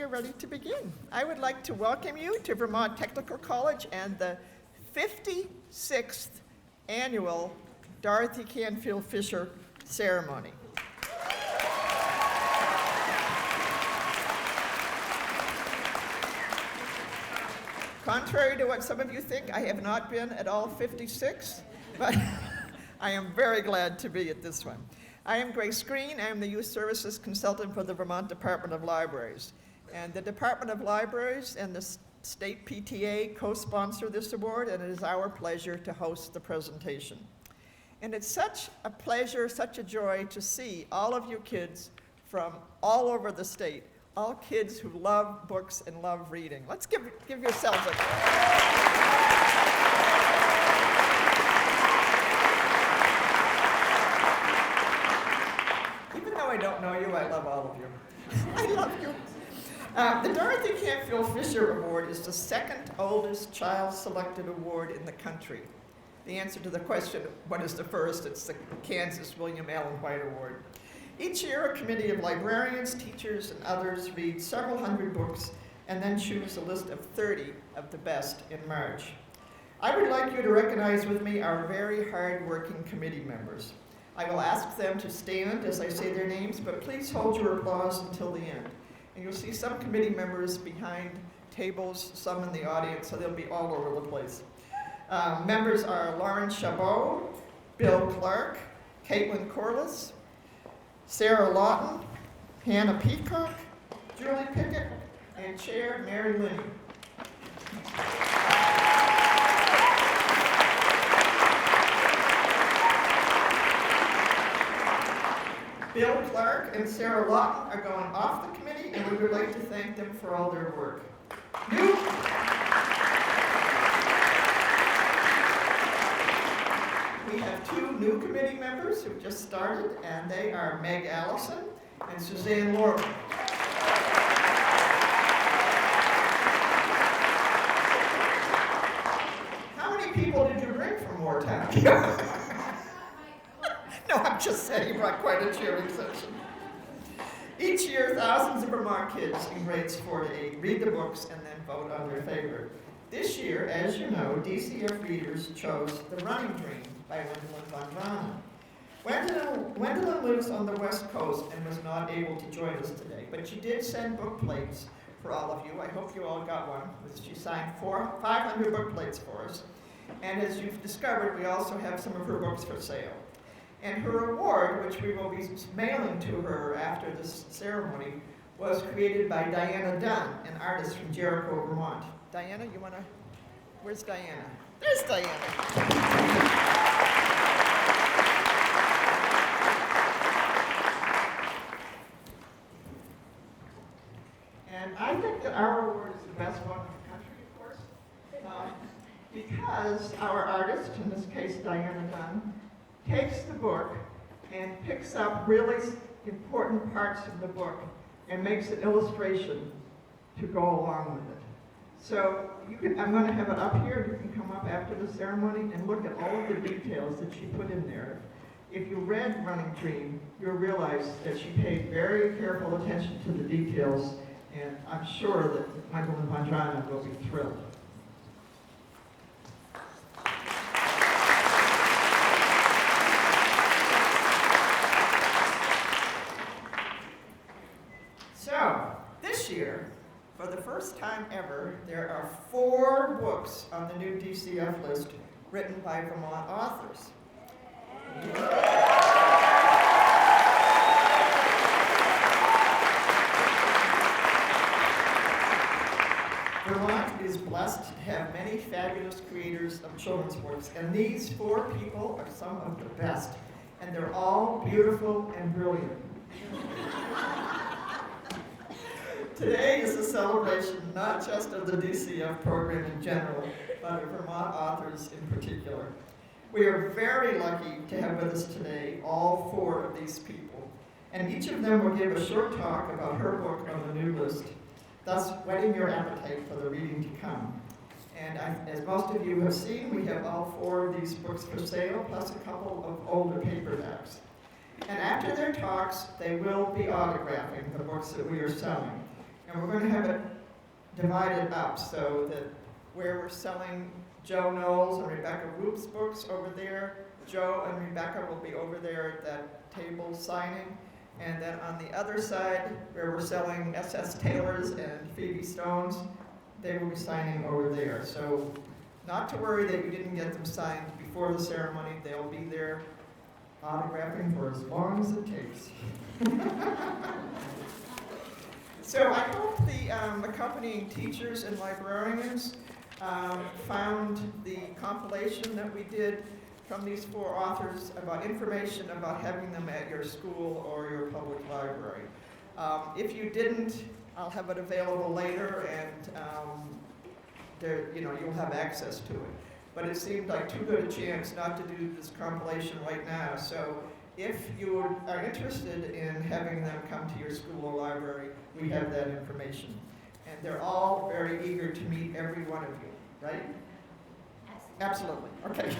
are ready to begin. I would like to welcome you to Vermont Technical College and the 56th Annual Dorothy Canfield Fisher Ceremony. Contrary to what some of you think, I have not been at all 56, but I am very glad to be at this one. I am Grace Green. I am the Youth Services Consultant for the Vermont Department of Libraries. And the Department of Libraries and the State PTA co-sponsor this award, and it is our pleasure to host the presentation. And it's such a pleasure, such a joy to see all of you kids from all over the state, all kids who love books and love reading. Let's give yourselves a I don't know you, I love all of you. I love you. The Dorothy Canfield Fisher Award is the second oldest child-selected award in the country. The answer to the question, what is the first? It's the Kansas William Allen White Award. Each year, a committee of librarians, teachers, and others read several hundred books and then choose a list of 30 of the best in March. I would like you to recognize with me our very hard-working committee members. I will ask them to stand as I say their names, but please hold your applause until the end. And you'll see some committee members behind tables, some in the audience, so they'll be all over the place. Members are Lauren Chabot, Bill Clark, Caitlin Corliss, Sarah Lawton, Hannah Peacock, Julie Pickett, and Chair Mary Lynn. Bill Clark and Sarah Lawton are going off the committee, and we would like to thank them for all their work. We have two new committee members who just started, and they are Meg Allison and Suzanne Laurel. How many people did you bring from Moortown? No, I'm just saying, you brought quite a cheering section. Each year, thousands of Vermont kids in grades 4 to 8 read the books and then vote on their favorite. This year, as you know, DCF readers chose The Running Dream by Gwendolyn Gwendolyn lives on the West Coast and was not able to join us today, but she did send book plates for all of you. I hope you all got one. She signed 500 book plates for us. And as you've discovered, we also have some of her books for sale. And her award, which we will be mailing to her after this ceremony, was created by Diana Dunn, an artist from Jericho, Vermont. Diana, you want to? Where's Diana? There's Diana. And I think that our award is the best one in the country, of course, because our artist, in this case Diana Dunn, takes the book and picks up really important parts of the book and makes an illustration to go along with it. So I'm going to have it up here. You can come up after the ceremony and look at all of the details that she put in there. If you read Running Dream, you'll realize that she paid very careful attention to the details, and I'm sure that Gwendolyn Vondrana will be thrilled. This year, for the first time ever, there are 4 books on the new DCF list written by Vermont authors. Vermont is blessed to have many fabulous creators of children's books, and these 4 people are some of the best, and they're all beautiful and brilliant. Today is a celebration not just of the DCF program in general, but of Vermont authors in particular. We are very lucky to have with us today all 4 of these people, and each of them will give a short talk about her book on the new list, thus whetting your appetite for the reading to come. And as most of you have seen, we have all 4 of these books for sale, plus a couple of older paperbacks. And after their talks, they will be autographing the books that we are selling. And we're going to have it divided up so that where we're selling Joe Knowles and Rebecca Rupp's books over there, Joe and Rebecca will be over there at that table signing. And then on the other side, where we're selling S.S. Taylor's and Phoebe Stone's, they will be signing over there. So not to worry that you didn't get them signed before the ceremony. They'll be there autographing for as long as it takes. So I hope the accompanying teachers and librarians found the compilation that we did from these 4 authors about information about having them at your school or your public library. If you didn't, I'll have it available later, and you'll have access to it. But it seemed like too good a chance not to do this compilation right now. So if you are interested in having them come to your school or library, we have that information. And they're all very eager to meet every one of you, right? Absolutely. Okay.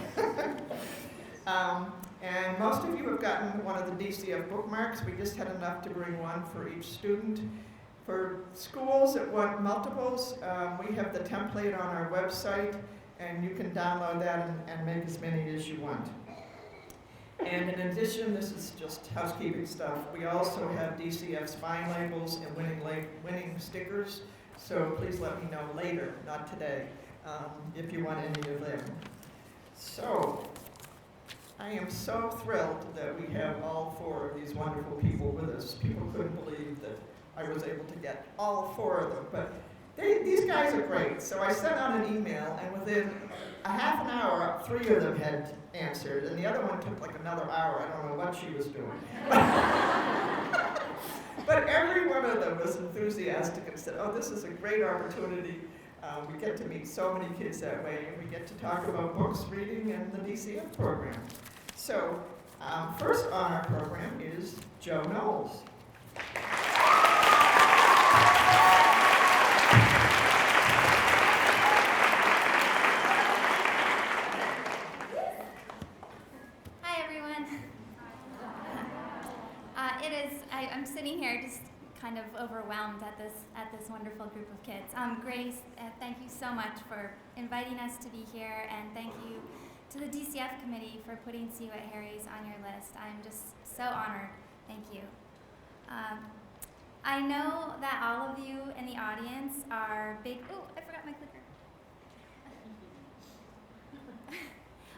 And most of you have gotten one of the DCF bookmarks. We just had enough to bring one for each student. For schools that want multiples, we have the template on our website, and you can download that and make as many as you want. And in addition, this is just housekeeping stuff, we also have DCF spine labels and winning stickers, so please let me know later, not today, if you want any of them. So, I am so thrilled that we have all 4 of these wonderful people with us. People couldn't believe that I was able to get all 4 of them, but these guys are great. So I sent out an email, and within a half an hour, 3 of them had answered, and the other one took like another hour. I don't know what she was doing. But every one of them was enthusiastic and said, oh, this is a great opportunity. We get to meet so many kids that way, and we get to talk about books, reading, and the DCF program. So, first on our program is Joe Knowles. Hi, everyone. I'm sitting here just kind of overwhelmed at this wonderful group of kids. Grace, thank you so much for inviting us to be here, and thank you to the DCF committee for putting See What Harry's on your list. I'm just so honored. Thank you. I know that all of you in the audience are big. Oh, I forgot my clicker.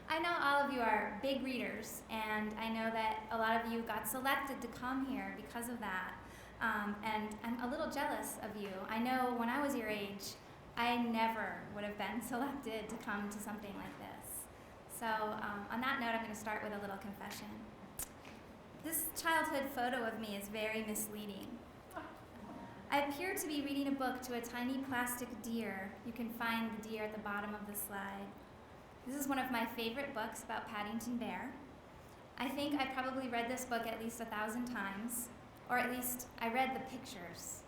I know all of you are big readers, and I know that a lot of you got selected to come here because of that. And I'm a little jealous of you. I know when I was your age, I never would have been selected to come to something like this. So on that note, I'm going to start with a little confession. This childhood photo of me is very misleading. I appear to be reading a book to a tiny plastic deer. You can find the deer at the bottom of the slide. This is one of my favorite books about Paddington Bear. I think I probably read this book at least 1,000 times. Or at least I read the pictures.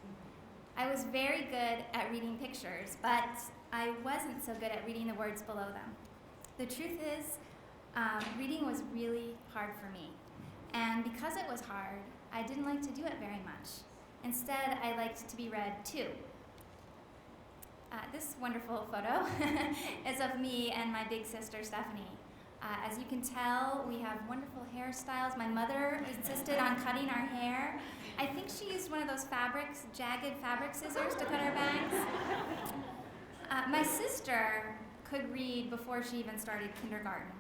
I was very good at reading pictures, but I wasn't so good at reading the words below them. The truth is, reading was really hard for me. And because it was hard, I didn't like to do it very much. Instead, I liked to be read to. This wonderful photo is of me and my big sister, Stephanie. As you can tell, we have wonderful hairstyles. My mother insisted on cutting our hair. I think she used one of those jagged fabric scissors to cut our bangs. My sister could read before she even started kindergarten.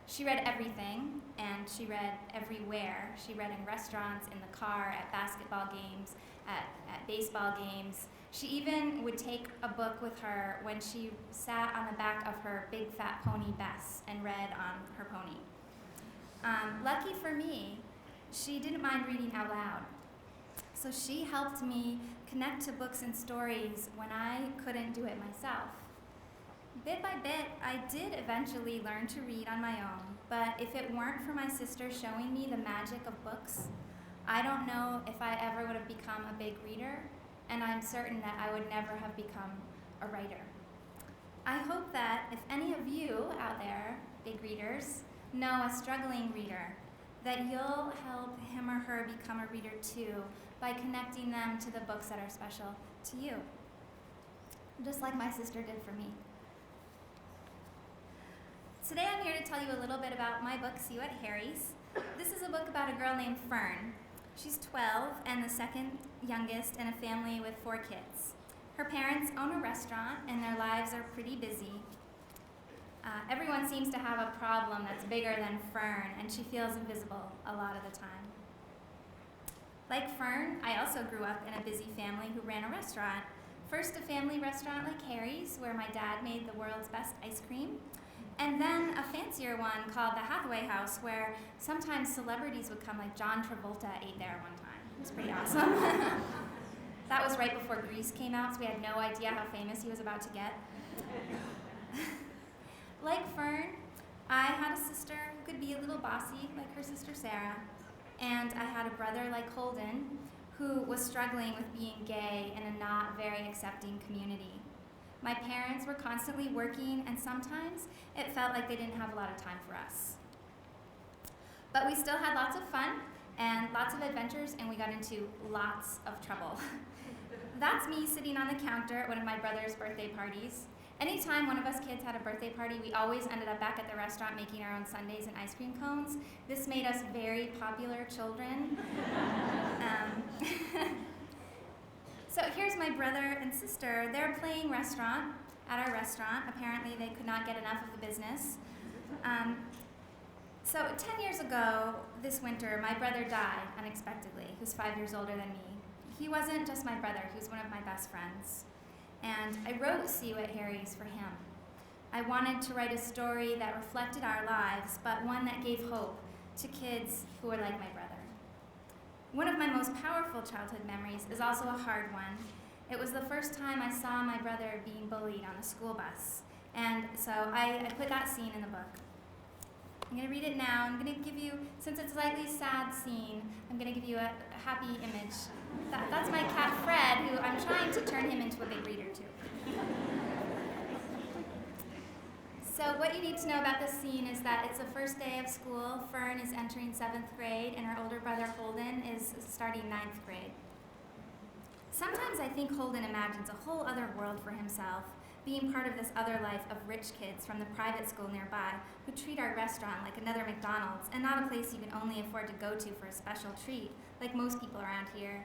She read everything, and she read everywhere. She read in restaurants, in the car, at basketball games, at baseball games. She even would take a book with her when she sat on the back of her big fat pony Bess and read on her pony. Lucky for me, she didn't mind reading out loud. So she helped me connect to books and stories when I couldn't do it myself. Bit by bit, I did eventually learn to read on my own, but if it weren't for my sister showing me the magic of books, I don't know if I ever would have become a big reader, and I'm certain that I would never have become a writer. I hope that if any of you out there, big readers, know a struggling reader, that you'll help him or her become a reader too by connecting them to the books that are special to you, just like my sister did for me. Today I'm here to tell you a little bit about my book, See You at Harry's. This is a book about a girl named Fern. She's 12 and the second youngest in a family with 4 kids. Her parents own a restaurant and their lives are pretty busy. Everyone seems to have a problem that's bigger than Fern, and she feels invisible a lot of the time. Like Fern, I also grew up in a busy family who ran a restaurant. First a family restaurant like Harry's, where my dad made the world's best ice cream, and then a fancier one called the Hathaway House, where sometimes celebrities would come, like John Travolta ate there one time. It was pretty awesome. That was right before Grease came out, so we had no idea how famous he was about to get. Like Fern, I had a sister who could be a little bossy, like her sister Sarah, and I had a brother like Holden, who was struggling with being gay in a not very accepting community. My parents were constantly working, and sometimes it felt like they didn't have a lot of time for us. But we still had lots of fun and lots of adventures, and we got into lots of trouble. That's me sitting on the counter at one of my brother's birthday parties. Anytime one of us kids had a birthday party, we always ended up back at the restaurant making our own sundaes and ice cream cones. This made us very popular children. So here's my brother and sister. They're playing restaurant at our restaurant. Apparently they could not get enough of the business. So 10 years ago, this winter, my brother died unexpectedly, who's 5 years older than me. He wasn't just my brother, he was one of my best friends. And I wrote See You at Harry's for him. I wanted to write a story that reflected our lives, but one that gave hope to kids who are like my brother. One of my most powerful childhood memories is also a hard one. It was the first time I saw my brother being bullied on a school bus. And so I put that scene in the book. I'm going to read it now. I'm going to give you, since it's a slightly sad scene, I'm going to give you a happy image. That's my cat Fred, who I'm trying to turn him into a big reader too. So what you need to know about this scene is that it's the first day of school. Fern is entering 7th grade, and her older brother Holden is starting 9th grade. Sometimes I think Holden imagines a whole other world for himself, being part of this other life of rich kids from the private school nearby who treat our restaurant like another McDonald's and not a place you can only afford to go to for a special treat, like most people around here.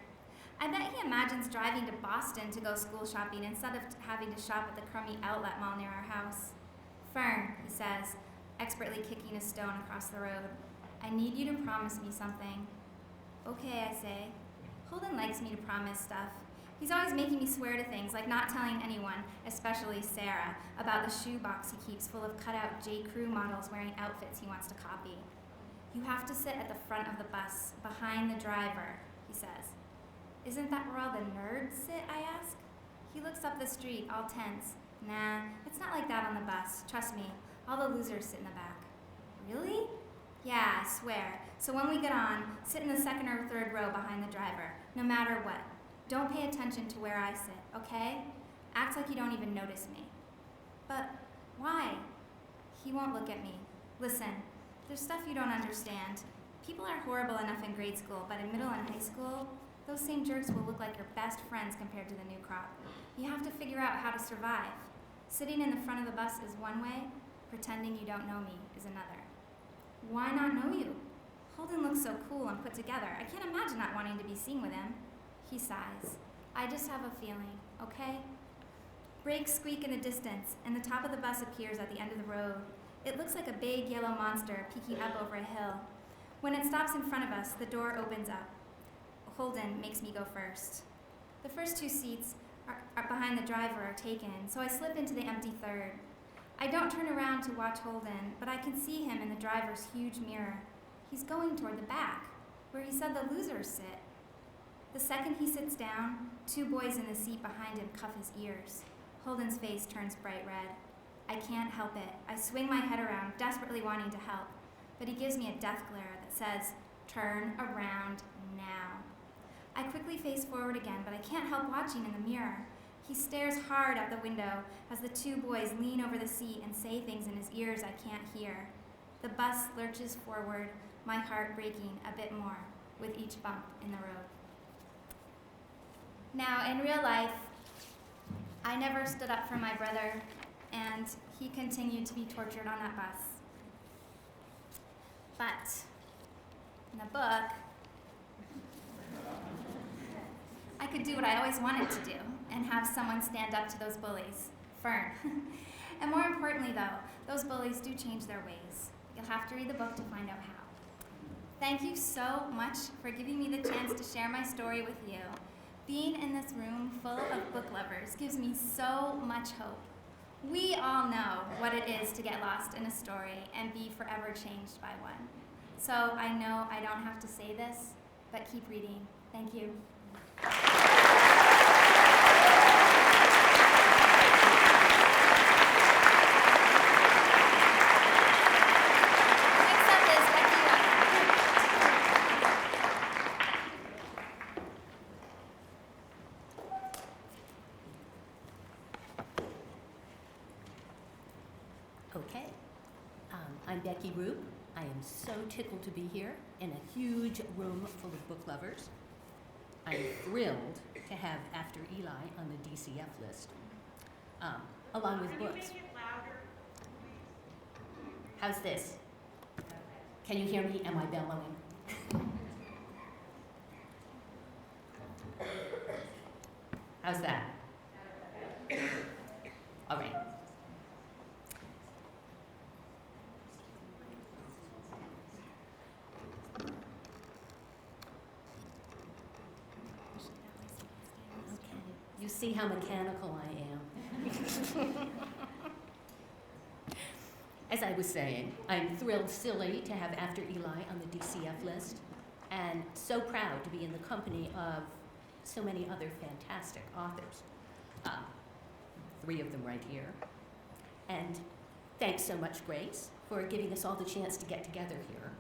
I bet he imagines driving to Boston to go school shopping instead of having to shop at the crummy outlet mall near our house. Fern, he says, expertly kicking a stone across the road, I need you to promise me something. Okay, I say. Holden likes me to promise stuff. He's always making me swear to things, like not telling anyone, especially Sarah, about the shoebox he keeps full of cut-out J. Crew models wearing outfits he wants to copy. You have to sit at the front of the bus, behind the driver, he says. Isn't that where all the nerds sit, I ask? He looks up the street, all tense. Nah, it's not like that on the bus. Trust me, all the losers sit in the back. Really? Yeah, I swear. So when we get on, sit in the 2nd or 3rd row behind the driver, no matter what. Don't pay attention to where I sit, okay? Act like you don't even notice me. But why? He won't look at me. Listen, there's stuff you don't understand. People are horrible enough in grade school, but in middle and high school, those same jerks will look like your best friends compared to the new crop. You have to figure out how to survive. Sitting in the front of the bus is one way, pretending you don't know me is another. Why not know you? Holden looks so cool and put together. I can't imagine not wanting to be seen with him. He sighs. I just have a feeling, okay? Brakes squeak in the distance, and the top of the bus appears at the end of the road. It looks like a big yellow monster peeking up over a hill. When it stops in front of us, the door opens up. Holden makes me go first. The first 2 seats are behind the driver are taken, so I slip into the empty 3rd. I don't turn around to watch Holden, but I can see him in the driver's huge mirror. He's going toward the back, where he said the losers sit. The second he sits down, 2 boys in the seat behind him cuff his ears. Holden's face turns bright red. I can't help it. I swing my head around, desperately wanting to help, but he gives me a death glare that says, "Turn around now." I quickly face forward again, but I can't help watching in the mirror. He stares hard out the window as the 2 boys lean over the seat and say things in his ears I can't hear. The bus lurches forward, my heart breaking a bit more with each bump in the road. Now, in real life, I never stood up for my brother, and he continued to be tortured on that bus. But in the book, I could do what I always wanted to do and have someone stand up to those bullies. Fern. And more importantly, though, those bullies do change their ways. You'll have to read the book to find out how. Thank you so much for giving me the chance to share my story with you. Being in this room full of book lovers gives me so much hope. We all know what it is to get lost in a story and be forever changed by one. So I know I don't have to say this, but keep reading. Thank you. Next up is Becky Rupp. Okay, I'm Becky Rupp. I am so tickled to be here in a huge room full of book lovers. I'm thrilled to have After Eli on the DCF list, along with books. Can you make it louder, please? How's this? Can you hear me? Am I bellowing? How's that? All right. You see how mechanical I am. As I was saying, I'm thrilled silly to have After Eli on the DCF list, and so proud to be in the company of so many other fantastic authors. 3 of them right here. And thanks so much, Grace, for giving us all the chance to get together here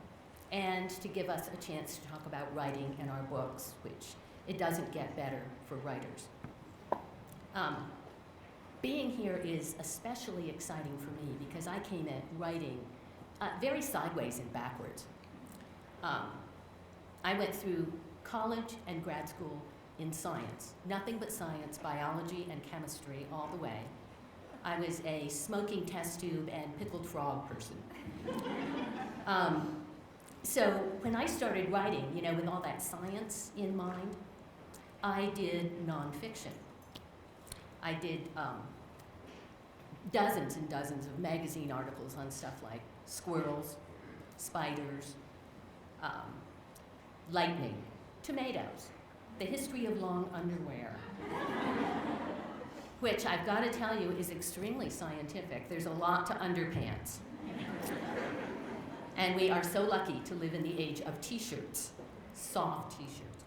and to give us a chance to talk about writing in our books, which it doesn't get better for writers. Being here is especially exciting for me because I came at writing very sideways and backwards. I went through college and grad school in science, nothing but science, biology and chemistry all the way. I was a smoking test tube and pickled frog person. So when I started writing, you know, with all that science in mind, I did nonfiction. I did dozens and dozens of magazine articles on stuff like squirrels, spiders, lightning, tomatoes, the history of long underwear, which I've got to tell you is extremely scientific. There's a lot to underpants. And we are so lucky to live in the age of t-shirts, soft t-shirts.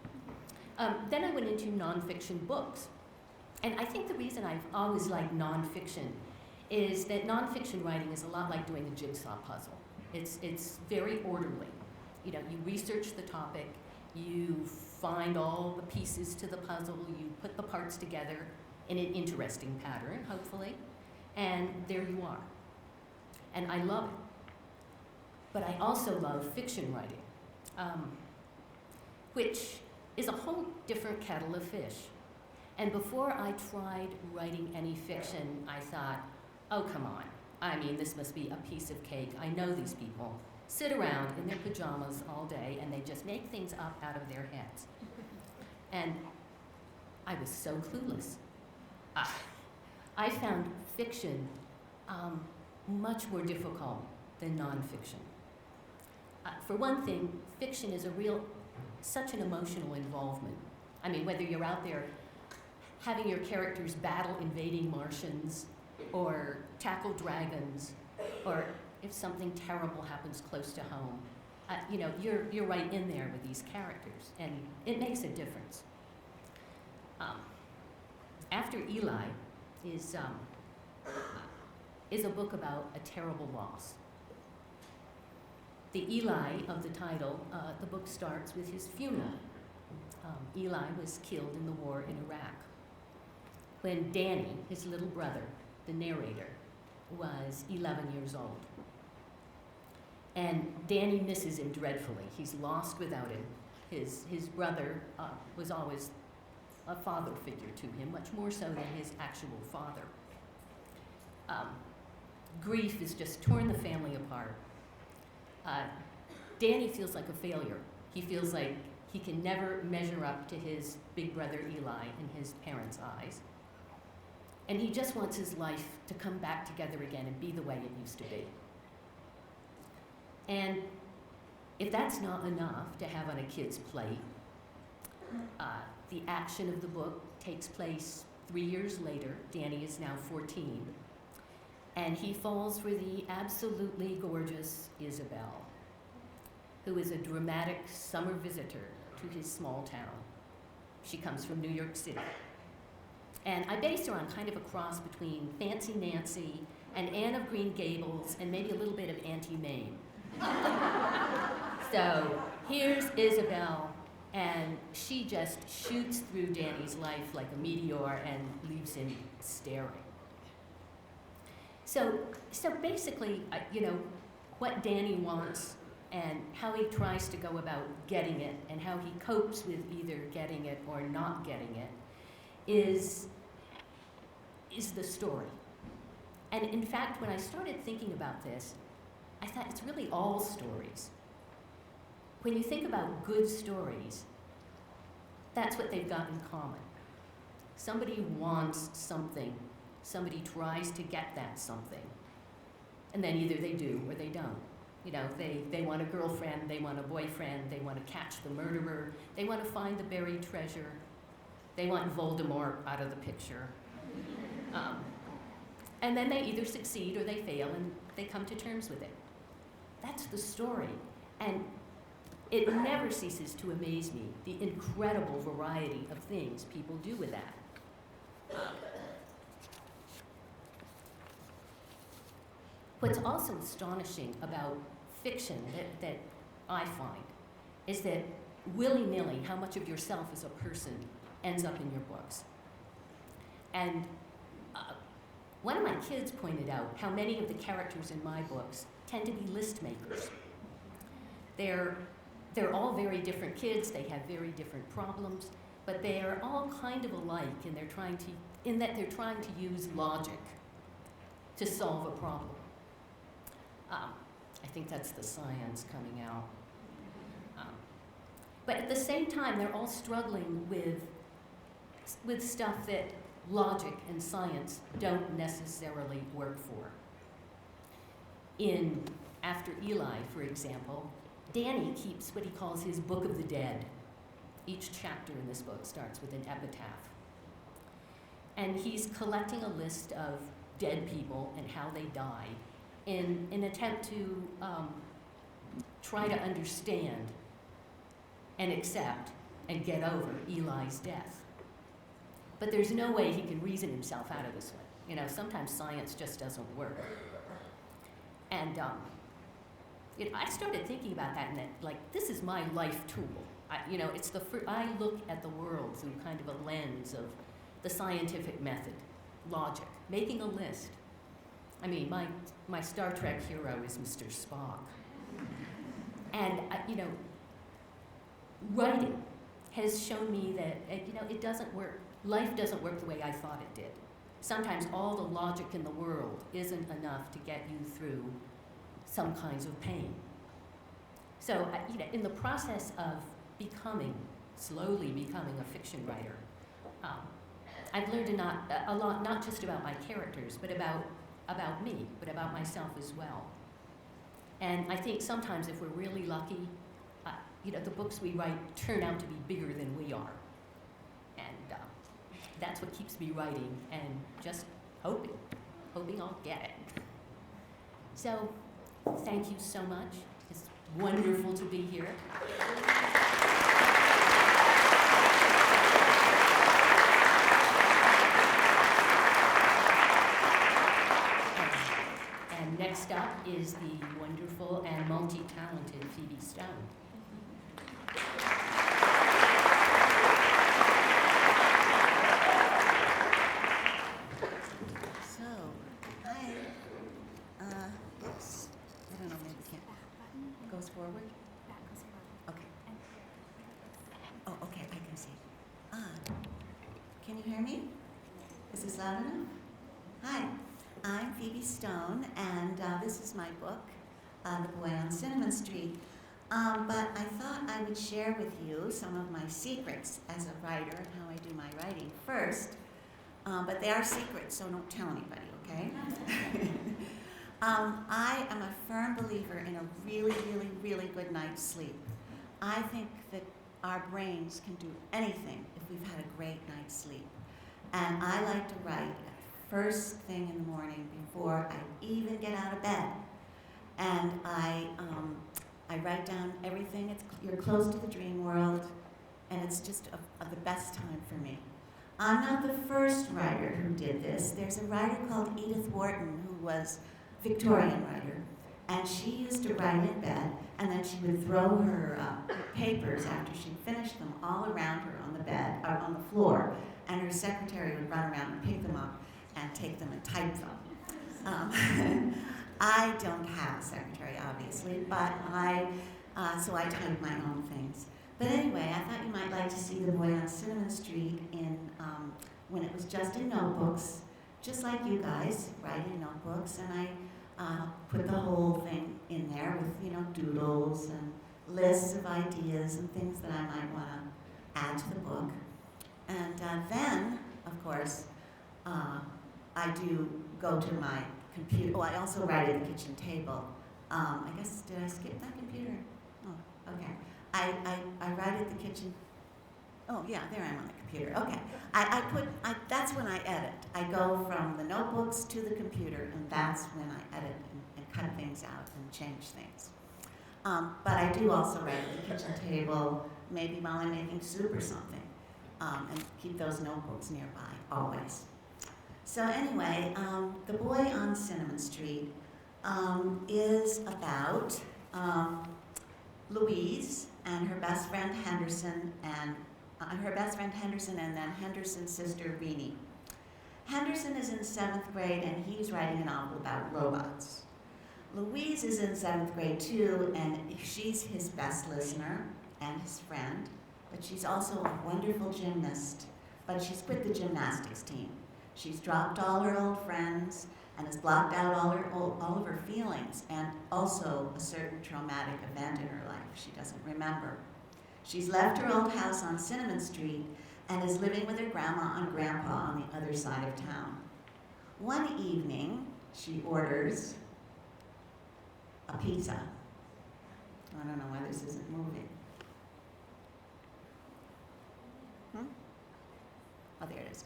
Then I went into nonfiction books. And I think the reason I've always liked nonfiction is that nonfiction writing is a lot like doing a jigsaw puzzle. It's very orderly. You know, you research the topic, you find all the pieces to the puzzle, you put the parts together in an interesting pattern, hopefully, and there you are. And I love it. But I also love fiction writing, which is a whole different kettle of fish. And before I tried writing any fiction, I thought, oh, come on. I mean, this must be a piece of cake. I know these people sit around in their pajamas all day and they just make things up out of their heads. And I was so clueless. I found fiction much more difficult than nonfiction. For one thing, fiction is such an emotional involvement. I mean, whether you're out there having your characters battle invading Martians, or tackle dragons, or if something terrible happens close to home, you know, you're right in there with these characters, and it makes a difference. After Eli is a book about a terrible loss. The Eli of the title, the book starts with his funeral. Eli was killed in the war in Iraq. When Danny, his little brother, the narrator, was 11 years old. And Danny misses him dreadfully. He's lost without him. His brother was always a father figure to him, much more so than his actual father. Grief has just torn the family apart. Danny feels like a failure. He feels like he can never measure up to his big brother Eli in his parents' eyes. And he just wants his life to come back together again and be the way it used to be. And if that's not enough to have on a kid's plate, the action of the book takes place 3 years later. Danny is now 14. And he falls for the absolutely gorgeous Isabel, who is a dramatic summer visitor to his small town. She comes from New York City. And I based her on kind of a cross between Fancy Nancy and Anne of Green Gables and maybe a little bit of Auntie Mame. So here's Isabel, and she just shoots through Danny's life like a meteor and leaves him staring. So basically, what Danny wants and how he tries to go about getting it and how he copes with either getting it or not getting it is the story. And in fact, when I started thinking about this, I thought it's really all stories. When you think about good stories, that's what they've got in common. Somebody wants something, somebody tries to get that something, and then either they do or they don't. They want a girlfriend, they want a boyfriend, they want to catch the murderer, they want to find the buried treasure, they want Voldemort out of the picture. And then they either succeed or they fail and they come to terms with it. That's the story. And it never ceases to amaze me, the incredible variety of things people do with that. What's also astonishing about fiction that I find is that willy-nilly, how much of yourself as a person ends up in your books. And one of my kids pointed out how many of the characters in my books tend to be list makers. They're all very different kids, they have very different problems, but they are all kind of alike, and they're trying to use logic to solve a problem. I think that's the science coming out. But at the same time, they're all struggling with stuff that logic and science don't necessarily work for. In After Eli, for example, Danny keeps what he calls his Book of the Dead. Each chapter in this book starts with an epitaph. And he's collecting a list of dead people and how they died in an attempt to try to understand and accept and get over Eli's death. But there's no way he can reason himself out of this one. Sometimes science just doesn't work. And I started thinking about that, and this is my life tool. I look at the world through kind of a lens of the scientific method, logic, making a list. I mean, my Star Trek hero is Mr. Spock. And, writing has shown me that, it doesn't work. Life doesn't work the way I thought it did. Sometimes all the logic in the world isn't enough to get you through some kinds of pain. So, in the process of slowly becoming a fiction writer, I've learned a lot, not just about my characters, but about me, but about myself as well. And I think sometimes if we're really lucky, the books we write turn out to be bigger than we are. And that's what keeps me writing and just hoping I'll get it. So, thank you so much. It's wonderful to be here. And next up is the wonderful and multi-talented Phoebe Stone. Forward? Okay. Oh, okay, I can see. you hear me? Is this loud enough? Hi, I'm Phoebe Stone, and this is my book, The Boy on Cinnamon Street. But I thought I would share with you some of my secrets as a writer and how I do my writing first. But they are secrets, so don't tell anybody, okay? I am a firm believer in a really, really, really good night's sleep. I think that our brains can do anything if we've had a great night's sleep. And I like to write first thing in the morning before I even get out of bed. And I write down everything. You're close to the dream world, and it's just the best time for me. I'm not the first writer who did this. There's a writer called Edith Wharton who was a Victorian writer, and she used to write in bed, and then she would throw her papers after she'd finished them all around her on the bed, or on the floor, and her secretary would run around and pick them up and take them and type them. I don't have a secretary, obviously, but so I type my own things. But anyway, I thought you might like to see The Boy on Cinnamon Street when it was just in notebooks, just like you guys write in notebooks, and I put the whole thing in there with doodles and lists of ideas and things that I might want to add to the book. And then, of course, I do go to my computer. Oh, I also write at the kitchen table. I guess, did I skip that computer? Oh, okay. I write at the kitchen. Oh, yeah, there I am on the computer. Okay. That's when I edit. I go from the notebooks to the computer, and that's when I edit and cut things out and change things. But I do also write at the kitchen table, maybe while I'm making soup or something, and keep those notebooks nearby, always. So anyway, The Boy on Cinnamon Street is about Louise and her best friend Henderson, and then Henderson's sister Renee. Henderson is in 7th grade, and he's writing a novel about robots. Louise is in 7th grade too, and she's his best listener and his friend, but she's also a wonderful gymnast, but she's quit the gymnastics team. She's dropped all her old friends and has blocked out all of her feelings, and also a certain traumatic event in her life she doesn't remember. She's left her old house on Cinnamon Street and is living with her grandma and grandpa on the other side of town. One evening, she orders a pizza. I don't know why this isn't moving. Oh, there it is.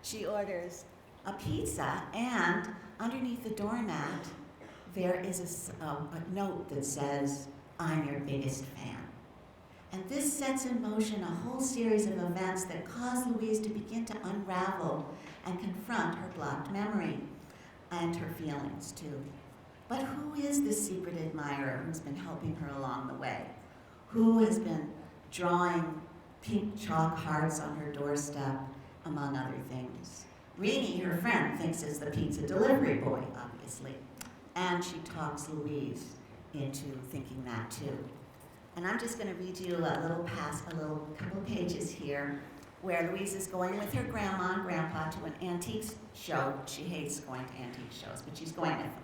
She orders a pizza, and underneath the doormat, there is a note that says, "I'm your biggest fan." And this sets in motion a whole series of events that cause Louise to begin to unravel and confront her blocked memory and her feelings too. But who is this secret admirer who's been helping her along the way? Who has been drawing pink chalk hearts on her doorstep, among other things? Renee, her friend, thinks it's the pizza delivery boy, obviously. And she talks Louise into thinking that too. And I'm just going to read you a little couple pages here where Louise is going with her grandma and grandpa to an antique show. She hates going to antique shows, but she's going with them.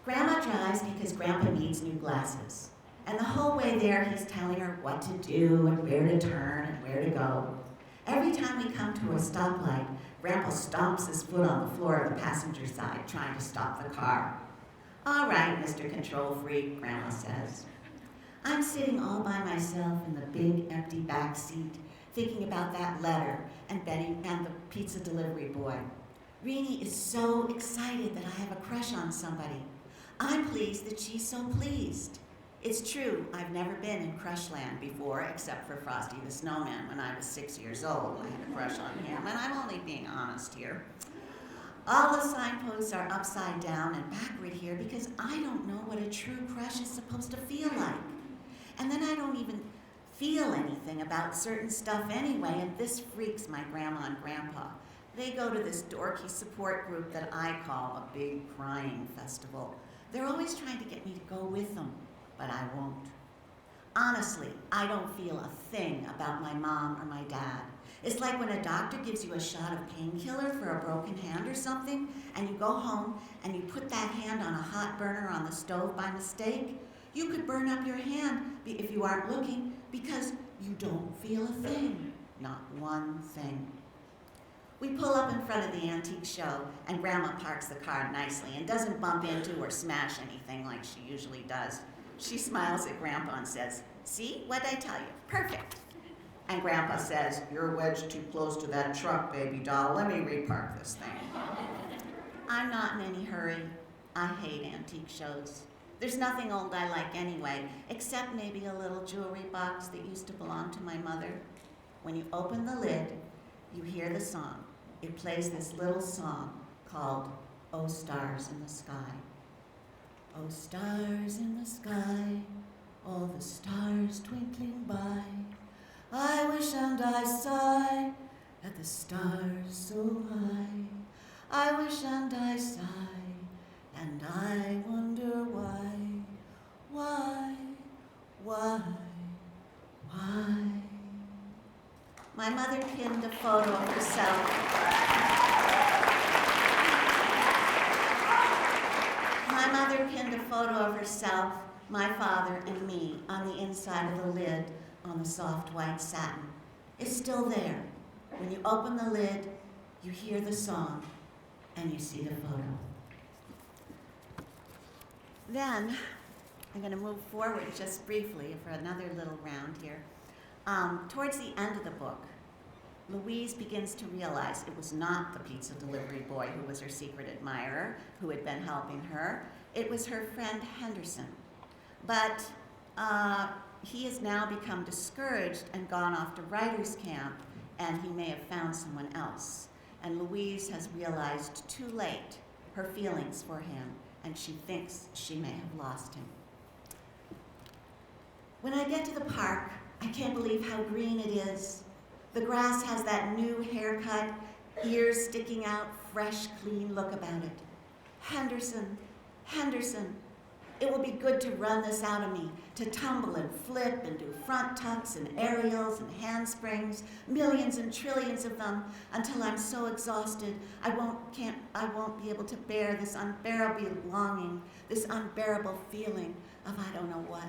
Grandma drives because grandpa needs new glasses. And the whole way there, he's telling her what to do and where to turn and where to go. Every time we come to a stoplight, grandpa stomps his foot on the floor of the passenger side, trying to stop the car. "All right, Mr. Control Freak," grandma says. I'm sitting all by myself in the big empty back seat, thinking about that letter and Betty and the pizza delivery boy. Renee is so excited that I have a crush on somebody. I'm pleased that she's so pleased. It's true, I've never been in Crushland before, except for Frosty the Snowman when I was 6 years old. I had a crush on him, and I'm only being honest here. All the signposts are upside down and backward here because I don't know what a true crush is supposed to feel like. And then I don't even feel anything about certain stuff anyway, and this freaks my grandma and grandpa. They go to this dorky support group that I call a big crying festival. They're always trying to get me to go with them, but I won't. Honestly, I don't feel a thing about my mom or my dad. It's like when a doctor gives you a shot of painkiller for a broken hand or something, and you go home and you put that hand on a hot burner on the stove by mistake. You could burn up your hand if you aren't looking because you don't feel a thing, not one thing. We pull up in front of the antique show, and Grandma parks the car nicely and doesn't bump into or smash anything like she usually does. She smiles at Grandpa and says, "See, what'd I tell you? Perfect." And Grandpa says, "You're wedged too close to that truck, baby doll. Let me repark this thing." I'm not in any hurry. I hate antique shows. There's nothing old I like anyway, except maybe a little jewelry box that used to belong to my mother. When you open the lid, you hear the song. It plays this little song called "Oh Stars in the Sky." Oh stars in the sky, all the stars twinkling by. I wish and I sigh at the stars so high. I wish and I sigh, and I wonder why. Why? My mother pinned a photo of herself. My mother pinned a photo of herself, my father, and me on the inside of the lid on the soft white satin. It's still there. When you open the lid, you hear the song, and you see the photo. Then, I'm going to move forward just briefly for another little round here. Towards the end of the book, Louise begins to realize it was not the pizza delivery boy who was her secret admirer, who had been helping her. It was her friend Henderson. But he has now become discouraged and gone off to writer's camp, and he may have found someone else. And Louise has realized too late her feelings for him, and she thinks she may have lost him. When I get to the park, I can't believe how green it is. The grass has that new haircut, ears sticking out, fresh, clean look about it. Henderson, it will be good to run this out of me, to tumble and flip and do front tucks and aerials and handsprings, millions and trillions of them, until I'm so exhausted I won't be able to bear this unbearable longing, this unbearable feeling of I don't know what.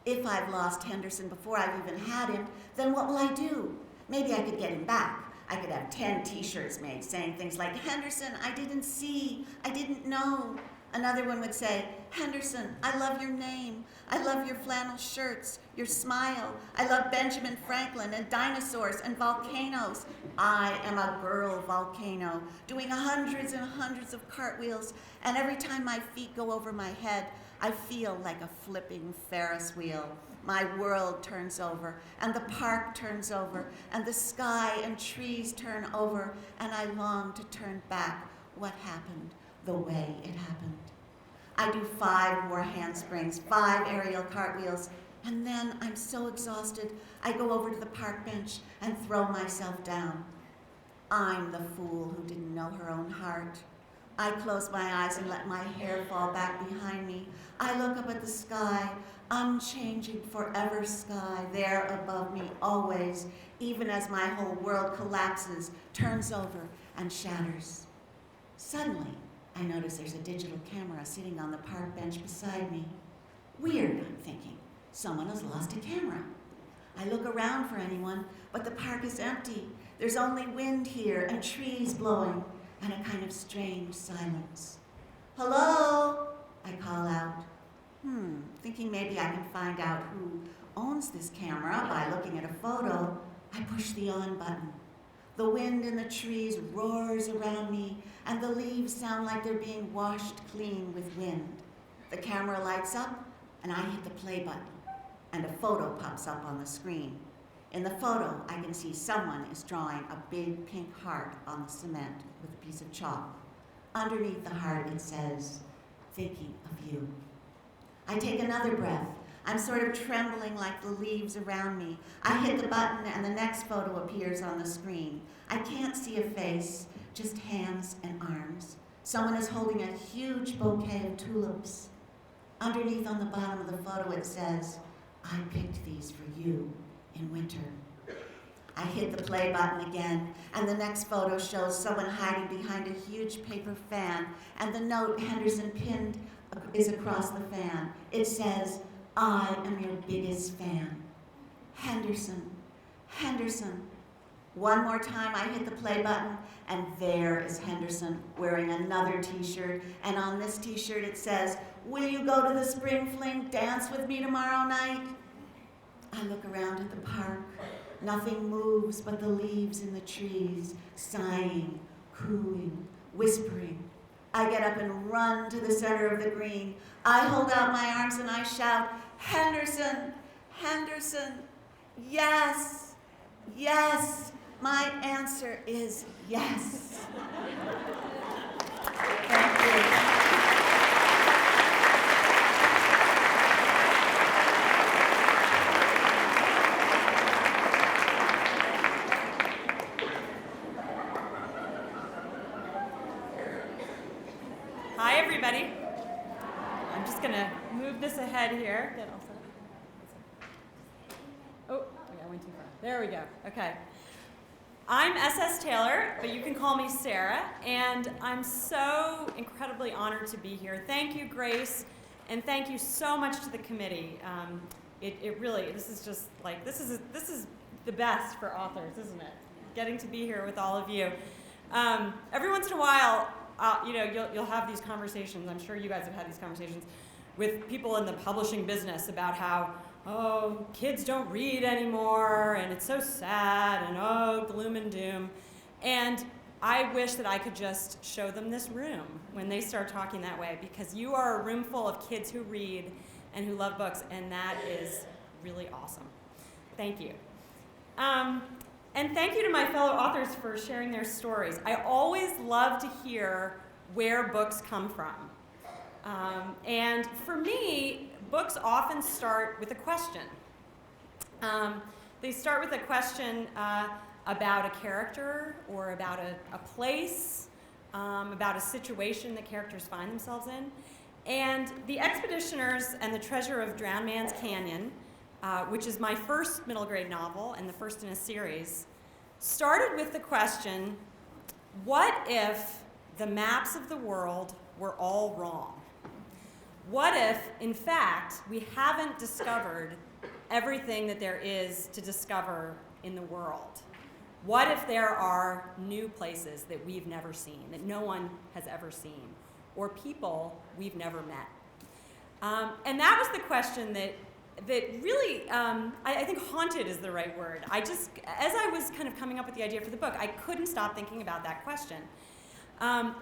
If I've lost Henderson before I've even had him, then what will I do? Maybe I could get him back. I could have 10 t-shirts made saying things like, "Henderson, I didn't see, I didn't know." Another one would say, "Henderson, I love your name. I love your flannel shirts, your smile. I love Benjamin Franklin and dinosaurs and volcanoes. I am a girl volcano, doing hundreds and hundreds of cartwheels, and every time my feet go over my head, I feel like a flipping Ferris wheel. My world turns over, and the park turns over, and the sky and trees turn over, and I long to turn back what happened the way it happened. I do 5 more handsprings, 5 aerial cartwheels, and then I'm so exhausted, I go over to the park bench and throw myself down. I'm the fool who didn't know her own heart. I close my eyes and let my hair fall back behind me. I look up at the sky, unchanging forever sky, there above me always, even as my whole world collapses, turns over, and shatters. Suddenly, I notice there's a digital camera sitting on the park bench beside me. Weird, I'm thinking. Someone has lost a camera. I look around for anyone, but the park is empty. There's only wind here and trees blowing, and a kind of strange silence. "Hello?" I call out. Thinking maybe I can find out who owns this camera by looking at a photo, I push the on button. The wind in the trees roars around me, and the leaves sound like they're being washed clean with wind. The camera lights up, and I hit the play button, and a photo pops up on the screen. In the photo, I can see someone is drawing a big pink heart on the cement with a piece of chalk. Underneath the heart, it says, "Thinking of you." I take another breath. I'm sort of trembling like the leaves around me. I hit the button and the next photo appears on the screen. I can't see a face, just hands and arms. Someone is holding a huge bouquet of tulips. Underneath on the bottom of the photo it says, "I picked these for you in winter." I hit the play button again, and the next photo shows someone hiding behind a huge paper fan, and the note Henderson pinned is across the fan. It says, "I am your biggest fan. Henderson, Henderson." One more time, I hit the play button, and there is Henderson wearing another t-shirt, and on this t-shirt it says, "Will you go to the spring fling dance with me tomorrow night?" I look around at the park. Nothing moves but the leaves in the trees, sighing, cooing, whispering. I get up and run to the center of the green. I hold out my arms and I shout, "Henderson, Henderson, yes, yes." My answer is yes. Thank you. Hi, everybody. I'm just going to move this ahead here. Get all set. Oh, okay, I went too far. There we go. Okay. I'm S.S. Taylor, but you can call me Sarah, and I'm so incredibly honored to be here. Thank you, Grace, and thank you so much to the committee. It really, this is just like, this is the best for authors, isn't it? Getting to be here with all of you. Every once in a while, you'll have these conversations. I'm sure you guys have had these conversations with people in the publishing business about how, oh, kids don't read anymore, and it's so sad, and oh, gloom and doom. And I wish that I could just show them this room when they start talking that way, because you are a room full of kids who read and who love books, and that is really awesome. Thank you. And thank you to my fellow authors for sharing their stories. I always love to hear where books come from. And for me, books often start with a question. They start with a question about a character or about a place, about a situation that characters find themselves in. And The Expeditioners and the Treasure of Drowned Man's Canyon, which is my first middle grade novel and the first in a series, started with the question, what if the maps of the world were all wrong? What if, in fact, we haven't discovered everything that there is to discover in the world? What if there are new places that we've never seen, that no one has ever seen, or people we've never met? And that was the question that really, I think haunted is the right word. As I was kind of coming up with the idea for the book, I couldn't stop thinking about that question.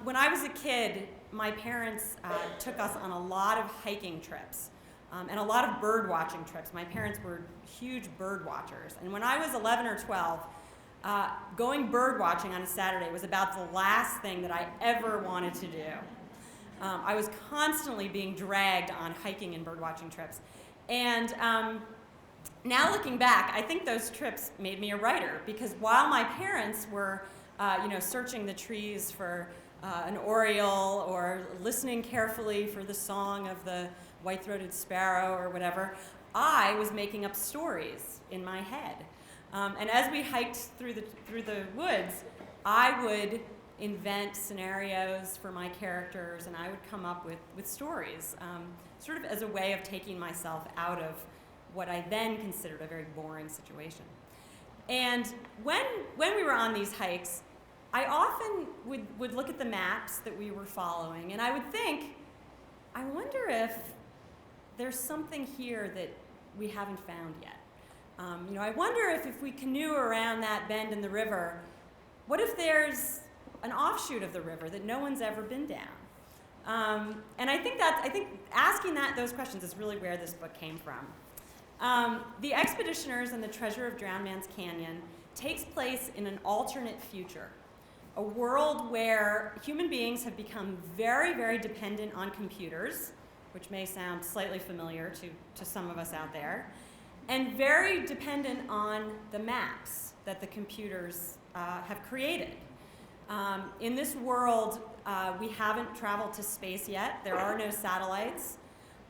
When I was a kid, my parents took us on a lot of hiking trips and a lot of bird watching trips. My parents were huge bird watchers. And when I was 11 or 12, going bird watching on a Saturday was about the last thing that I ever wanted to do. I was constantly being dragged on hiking and bird watching trips. And now looking back, I think those trips made me a writer, because while my parents were searching the trees for an oriole or listening carefully for the song of the white-throated sparrow or whatever, I was making up stories in my head. And as we hiked through the woods, I would invent scenarios for my characters, and I would come up with stories, sort of as a way of taking myself out of what I then considered a very boring situation. And when we were on these hikes, I often would look at the maps that we were following, and I would think, I wonder if there's something here that we haven't found yet. I wonder if we canoe around that bend in the river, what if there's an offshoot of the river that no one's ever been down? And I think asking those questions is really where this book came from. The Expeditioners and the Treasure of Drowned Man's Canyon takes place in an alternate future, a world where human beings have become very, very dependent on computers, which may sound slightly familiar to some of us out there, and very dependent on the maps that the computers have created. In this world, we haven't traveled to space yet. There are no satellites,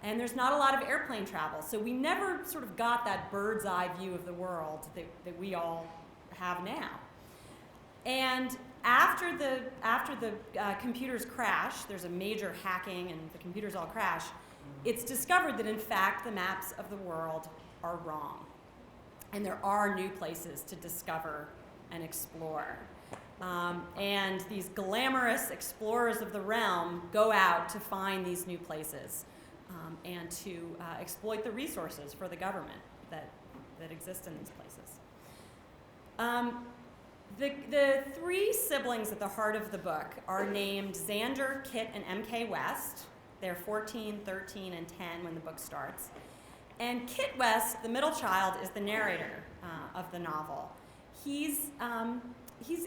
and there's not a lot of airplane travel. So we never sort of got that bird's eye view of the world that we all have now. And after the computers crash, there's a major hacking and the computers all crash, it's discovered that in fact the maps of the world are wrong. And there are new places to discover and explore. And these glamorous explorers of the realm go out to find these new places and to exploit the resources for the government that exist in these places. The three siblings at the heart of the book are named Xander, Kit, and M.K. West. They're 14, 13, and 10 when the book starts. And Kit West, the middle child, is the narrator of the novel. He's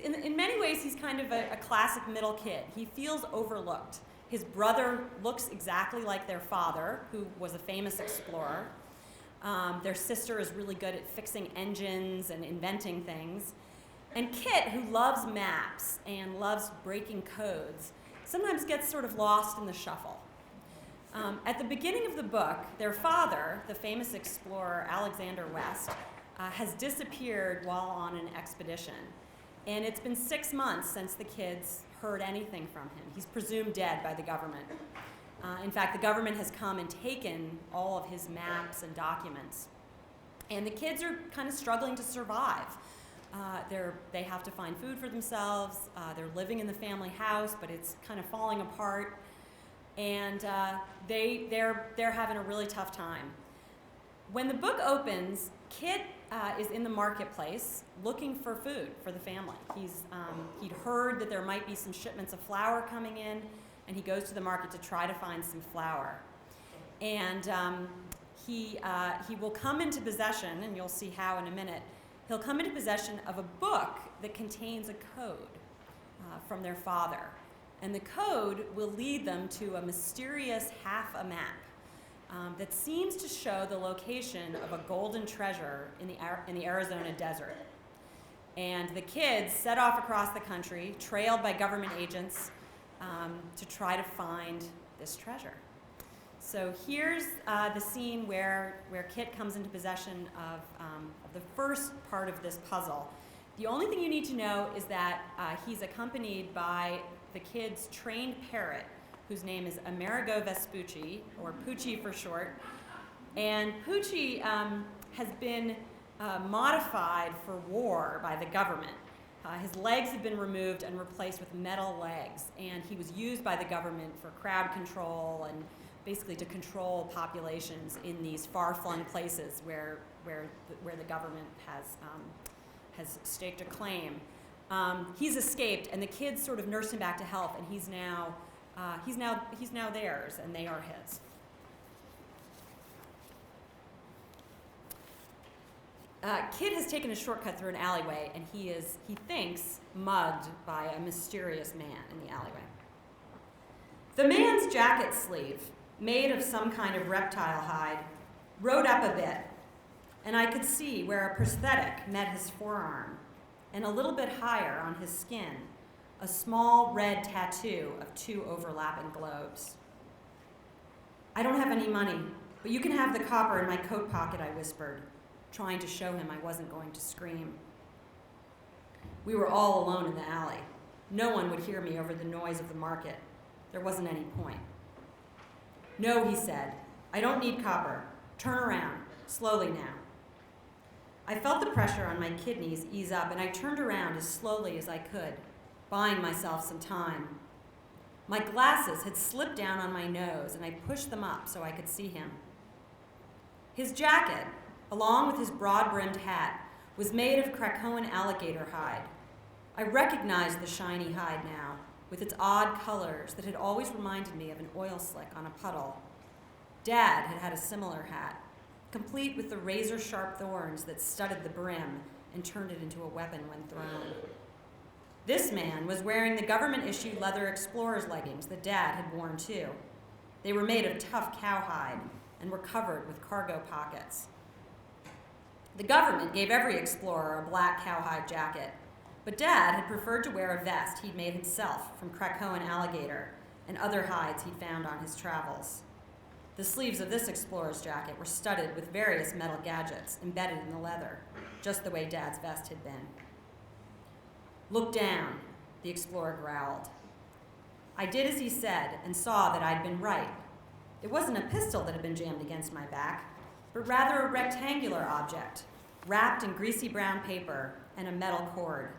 in many ways, he's kind of a classic middle kid. He feels overlooked. His brother looks exactly like their father, who was a famous explorer. Their sister is really good at fixing engines and inventing things. And Kit, who loves maps and loves breaking codes, sometimes gets sort of lost in the shuffle. At the beginning of the book, their father, the famous explorer Alexander West, has disappeared while on an expedition. And it's been 6 months since the kids heard anything from him. He's presumed dead by the government. In fact, the government has come and taken all of his maps and documents. And the kids are kind of struggling to survive. They have to find food for themselves. They're living in the family house, but it's kind of falling apart. And they're having a really tough time. When the book opens, Kit is in the marketplace looking for food for the family. He'd heard that there might be some shipments of flour coming in, and he goes to the market to try to find some flour. And he will come into possession, and you'll see how in a minute, he'll come into possession of a book that contains a code from their father. And the code will lead them to a mysterious half a map that seems to show the location of a golden treasure in the Arizona desert. And the kids set off across the country, trailed by government agents, to try to find this treasure. So here's the scene where Kit comes into possession of the first part of this puzzle. The only thing you need to know is that he's accompanied by the kid's trained parrot, whose name is Amerigo Vespucci, or Poochie for short. And Poochie has been modified for war by the government. His legs have been removed and replaced with metal legs, and he was used by the government for crowd control and basically to control populations in these far-flung places where the government has staked a claim. He's escaped, and the kids sort of nurse him back to health, and he's now theirs, and they are his. Kit has taken a shortcut through an alleyway, and he thinks, mugged by a mysterious man in the alleyway. The man's jacket sleeve, made of some kind of reptile hide, rode up a bit, and I could see where a prosthetic met his forearm, and a little bit higher on his skin, a small red tattoo of 2 overlapping globes. "I don't have any money, but you can have the copper in my coat pocket," I whispered, trying to show him I wasn't going to scream. We were all alone in the alley. No one would hear me over the noise of the market. There wasn't any point. "No," he said, "I don't need copper. Turn around, slowly now." I felt the pressure on my kidneys ease up, and I turned around as slowly as I could, buying myself some time. My glasses had slipped down on my nose, and I pushed them up so I could see him. His jacket, along with his broad-brimmed hat, was made of Krakoan alligator hide. I recognized the shiny hide now, with its odd colors that had always reminded me of an oil slick on a puddle. Dad had had a similar hat, complete with the razor-sharp thorns that studded the brim and turned it into a weapon when thrown. This man was wearing the government-issued leather explorer's leggings that Dad had worn too. They were made of tough cowhide and were covered with cargo pockets. The government gave every explorer a black cowhide jacket, but Dad had preferred to wear a vest he'd made himself from Krakoan alligator and other hides he'd found on his travels. The sleeves of this explorer's jacket were studded with various metal gadgets embedded in the leather, just the way Dad's vest had been. "Look down," the explorer growled. I did as he said and saw that I'd been right. It wasn't a pistol that had been jammed against my back, but rather a rectangular object, wrapped in greasy brown paper and a metal cord.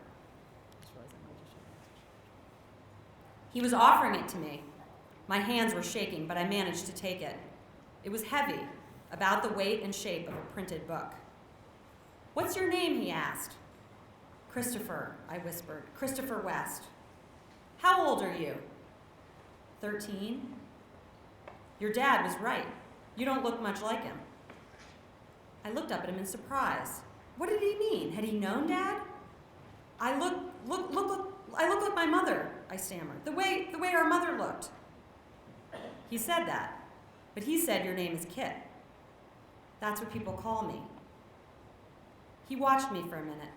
He was offering it to me. My hands were shaking, but I managed to take it. It was heavy, about the weight and shape of a printed book. "What's your name?" he asked. "Christopher," I whispered. "Christopher West." "How old are you?" 13. "Your dad was right. You don't look much like him." I looked up at him in surprise. What did he mean? Had he known Dad? I look like my mother, I stammered. The way our mother looked. He said that, but he said your name is Kit. That's what people call me. He watched me for a minute.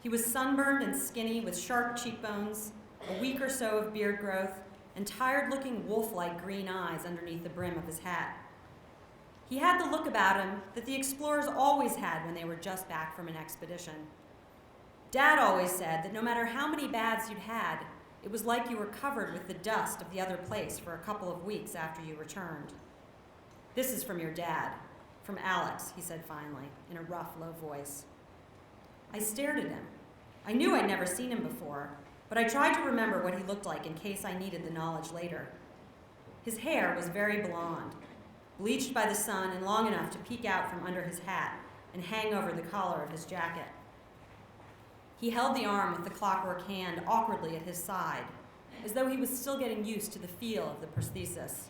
He was sunburned and skinny with sharp cheekbones, a week or so of beard growth, and tired-looking wolf-like green eyes underneath the brim of his hat. He had the look about him that the explorers always had when they were just back from an expedition. Dad always said that no matter how many baths you'd had, it was like you were covered with the dust of the other place for a couple of weeks after you returned. "This is from your dad, from Alex," he said finally, in a rough, low voice. I stared at him. I knew I'd never seen him before, but I tried to remember what he looked like in case I needed the knowledge later. His hair was very blonde, bleached by the sun and long enough to peek out from under his hat and hang over the collar of his jacket. He held the arm with the clockwork hand awkwardly at his side, as though he was still getting used to the feel of the prosthesis.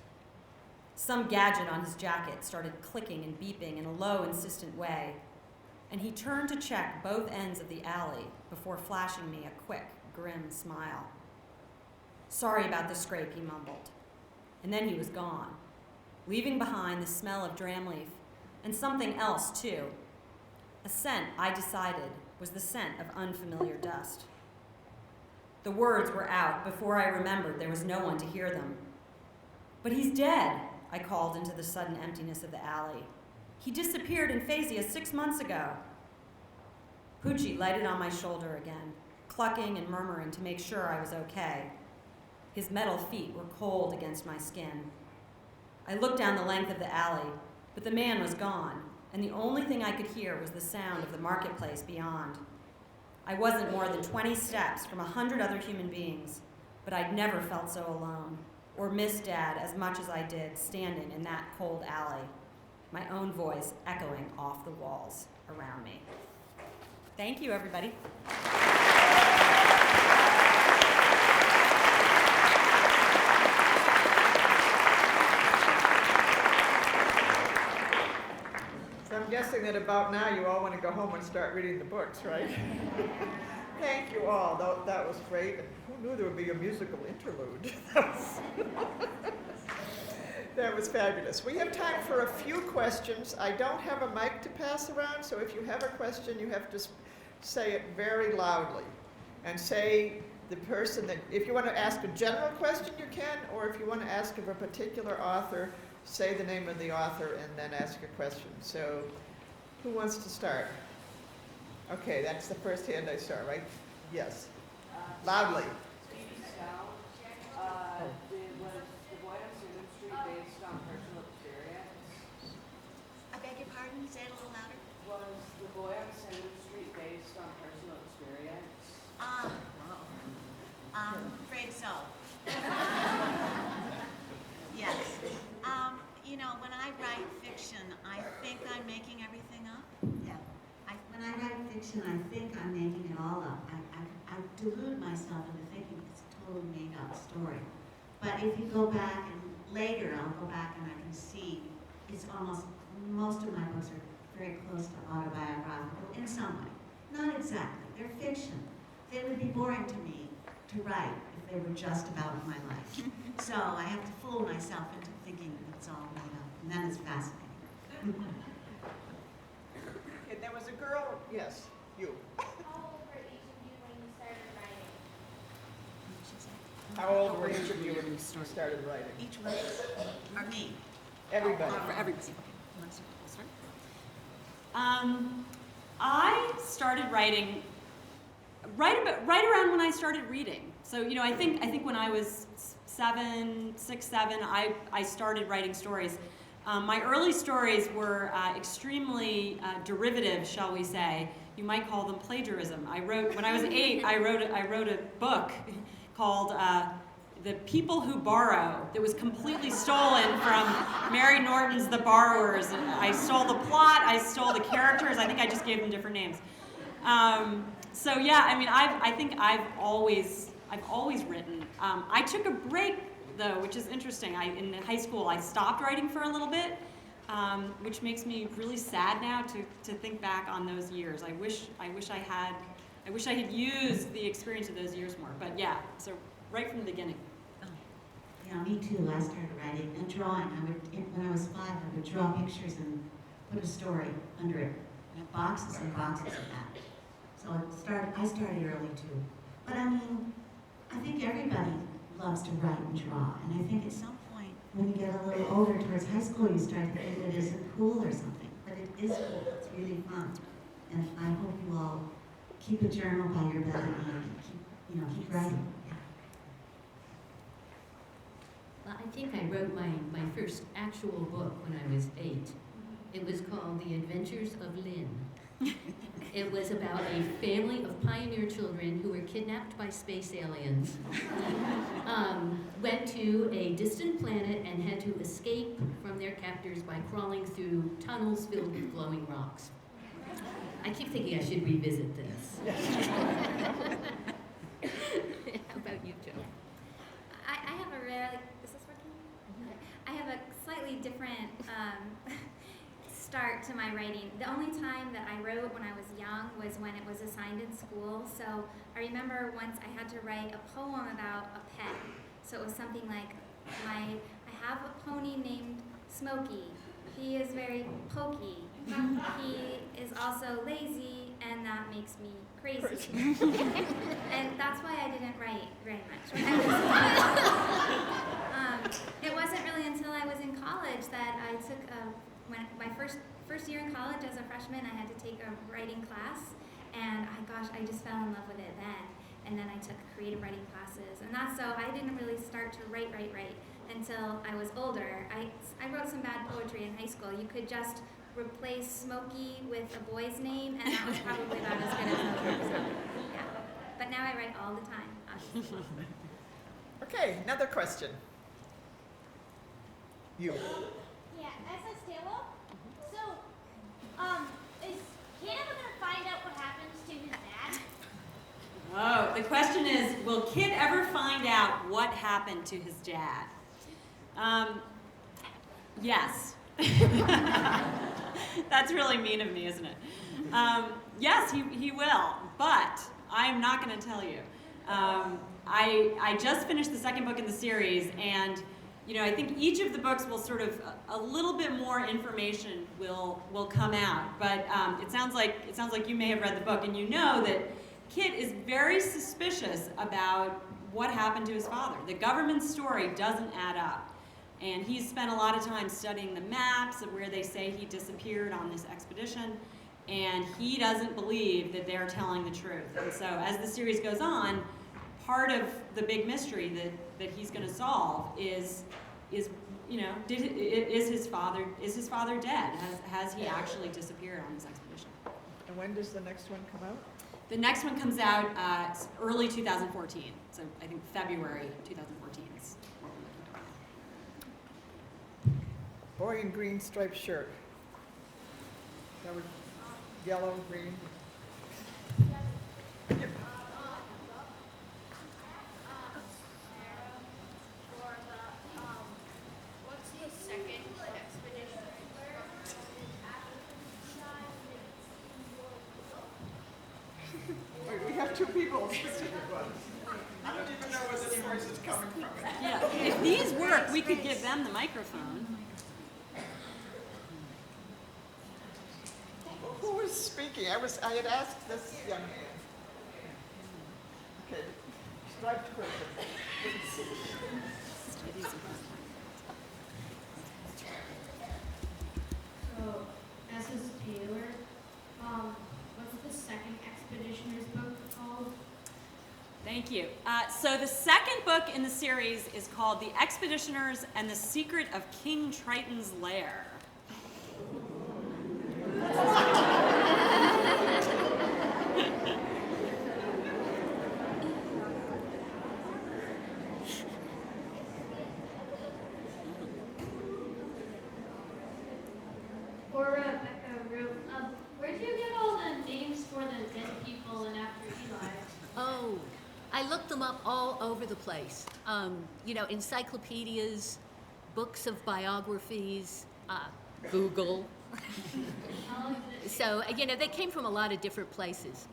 Some gadget on his jacket started clicking and beeping in a low, insistent way, and he turned to check both ends of the alley before flashing me a quick, grim smile. "Sorry about the scrape," he mumbled. And then he was gone, leaving behind the smell of dram leaf and something else, too. A scent I decided was the scent of unfamiliar dust. The words were out before I remembered there was no one to hear them. "But he's dead," I called into the sudden emptiness of the alley. "He disappeared in Phasia 6 months ago." Poochie lighted on my shoulder again, clucking and murmuring to make sure I was okay. His metal feet were cold against my skin. I looked down the length of the alley, but the man was gone, and the only thing I could hear was the sound of the marketplace beyond. I wasn't more than 20 steps from 100 other human beings, but I'd never felt so alone, or missed Dad as much as I did standing in that cold alley, my own voice echoing off the walls around me. Thank you, everybody. I'm guessing that about now you all want to go home and start reading the books, right? Thank you all. That was great. Who knew there would be a musical interlude? That was fabulous. We have time for a few questions. I don't have a mic to pass around, so if you have a question, you have to say it very loudly. And say the person that, if you want to ask a general question, you can, or if you want to ask of a particular author, say the name of the author and then ask a question. So, who wants to start? Okay, that's the first hand I saw, right? Yes. Loudly. Phoebe Stone. Was The Boy on Sydenham Street based on personal experience? I beg your pardon, say it a little louder. Was The Boy on Sydenham Street based on personal experience? Afraid so. Yes. You know, when I write fiction, I think I'm making everything up. Yeah. When I write fiction, I think I'm making it all up. I delude myself into thinking it's a totally made-up story. But if you go back and later, I'll go back and I can see it's almost, most of my books are very close to autobiographical in some way. Not exactly. They're fiction. They would be boring to me to write if they were just about my life. So I have to fool myself into thinking it's all made up, and that is fascinating. Okay, there was a girl, yes, you. How old were each of you when you started writing? How old were each of you when you started writing? Each one, or me? Everybody. For everybody. I started writing right around when I started reading. So, you know, I think when I was 6, 7, I started writing stories. My early stories were extremely derivative, shall we say. You might call them plagiarism. When I was 8, I wrote a book called The People Who Borrow that was completely stolen from Mary Norton's The Borrowers. I stole the plot, I stole the characters. I think I just gave them different names. So yeah, I mean, I think I've always written. I took a break though, which is interesting. In high school, I stopped writing for a little bit, which makes me really sad now to think back on those years. I wish I had used the experience of those years more. But yeah, so right from the beginning. Yeah, me too. I started writing and drawing. When I was 5, I would draw pictures and put a story under it. And have boxes and boxes of that. So I started early too. But I mean, I think everybody loves to write and draw. And I think at some point, when you get a little older towards high school, you start to think it isn't cool or something. But it is cool. It's really fun. And I hope you all keep a journal by your bed and keep writing. Well, I think I wrote my first actual book when I was 8. It was called The Adventures of Lynn. It was about a family of pioneer children who were kidnapped by space aliens, went to a distant planet and had to escape from their captors by crawling through tunnels filled with glowing rocks. I keep thinking I should revisit this. How about you, Jo? I have a rarely, is this working? I have a slightly different start to my writing. The only time that I wrote when I was young was when it was assigned in school. So I remember once I had to write a poem about a pet. So it was something like, I have a pony named Smokey. He is very pokey. He is also lazy, and that makes me crazy. And that's why I didn't write very much. It wasn't really until I was in college that I took my first year in college as a freshman. I had to take a writing class, and I just fell in love with it then. And then I took creative writing classes, and that's so I didn't really start to write until I was older. I wrote some bad poetry in high school. You could just replace Smokey with a boy's name, and that was probably about as good as it was. Yeah. But now I write all the time, obviously. Okay, another question. You. Yeah, SS Taylor. So, is Kid ever gonna find out what happens to his dad? Oh, the question is, will Kid ever find out what happened to his dad? Yes. That's really mean of me, isn't it? Yes, he will, but I'm not going to tell you. I just finished the second book in the series, and I think each of the books will sort of a little bit more information will come out. But it sounds like you may have read the book, and you know that Kit is very suspicious about what happened to his father. The government story doesn't add up. And he's spent a lot of time studying the maps of where they say he disappeared on this expedition, and he doesn't believe that they're telling the truth. And so as the series goes on, part of the big mystery that he's going to solve is his father dead? Has he actually disappeared on this expedition? And when does the next one come out? The next one comes out early 2014, so I think February 2014 is what we're looking at. Boy in green striped shirt. That was yellow, green. Yep. What's the second expedition? Wait, we have two people. I don't even know where this voice is coming from. Yeah, if these work, we could give them the microphone. Who was speaking? I had asked this young man. Okay, striped person. So, SS Taylor, what's the second expeditioner's book called? Thank you. So the second book in the series is called The Expeditioners and the Secret of King Triton's Lair. Or where'd you get all the names for the dead people and after Eli? Oh, I looked them up all over the place. Encyclopedias, books of biographies, Google. How long did it So, they came from a lot of different places.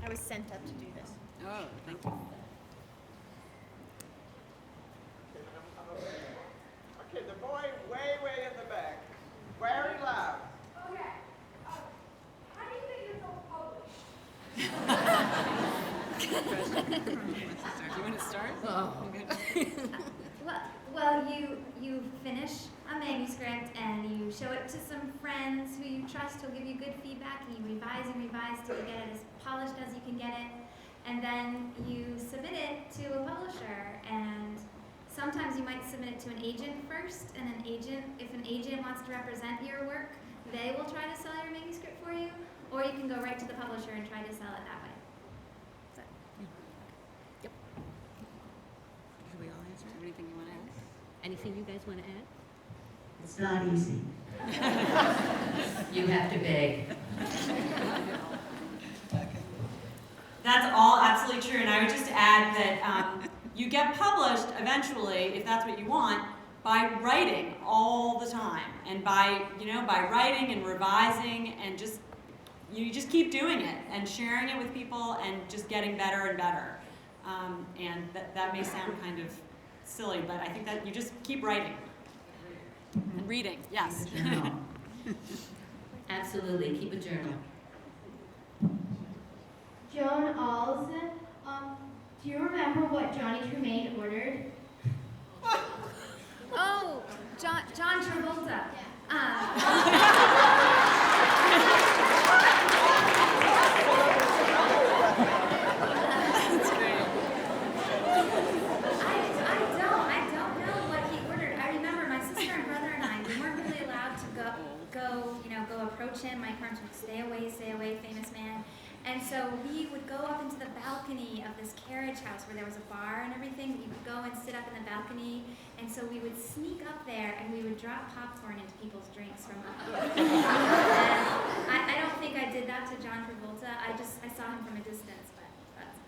I was sent up to do this. Oh, thank you. Okay, the boy way in the back. Very loud. Okay. How do you get yourself published? Do you want to start? Oh. Well, you finish a manuscript and you show it to some friends who you trust who'll give you good feedback, and you revise and revise till you get it as polished as you can get it, and then you submit it to a publisher. And sometimes you might submit it to an agent first, and if an agent wants to represent your work, they will try to sell your manuscript for you, or you can go right to the publisher and try to sell it that way. So. Should we all answer? Anything you want to add? Anything you guys want to add? It's not easy. You have to beg. That's all absolutely true, and I would just add that you get published eventually, if that's what you want, by writing all the time, and by writing and revising, and you just keep doing it and sharing it with people and just getting better and better. And that may sound kind of silly, but I think that you just keep writing and reading. Yes. Journal. Absolutely, keep a journal. Joan Alson, do you remember what Johnny Tremaine ordered? Oh, John Travolta. That's great. I don't know what he ordered. I remember my sister and brother and I, we weren't really allowed to go approach him. My parents would stay away, famous man. And so we would go up into the balcony of this carriage house where there was a bar and everything. You could go and sit up in the balcony. And so we would sneak up there and we would drop popcorn into people's drinks from up there. And I don't think I did that to John Travolta. I saw him from a distance, but that's...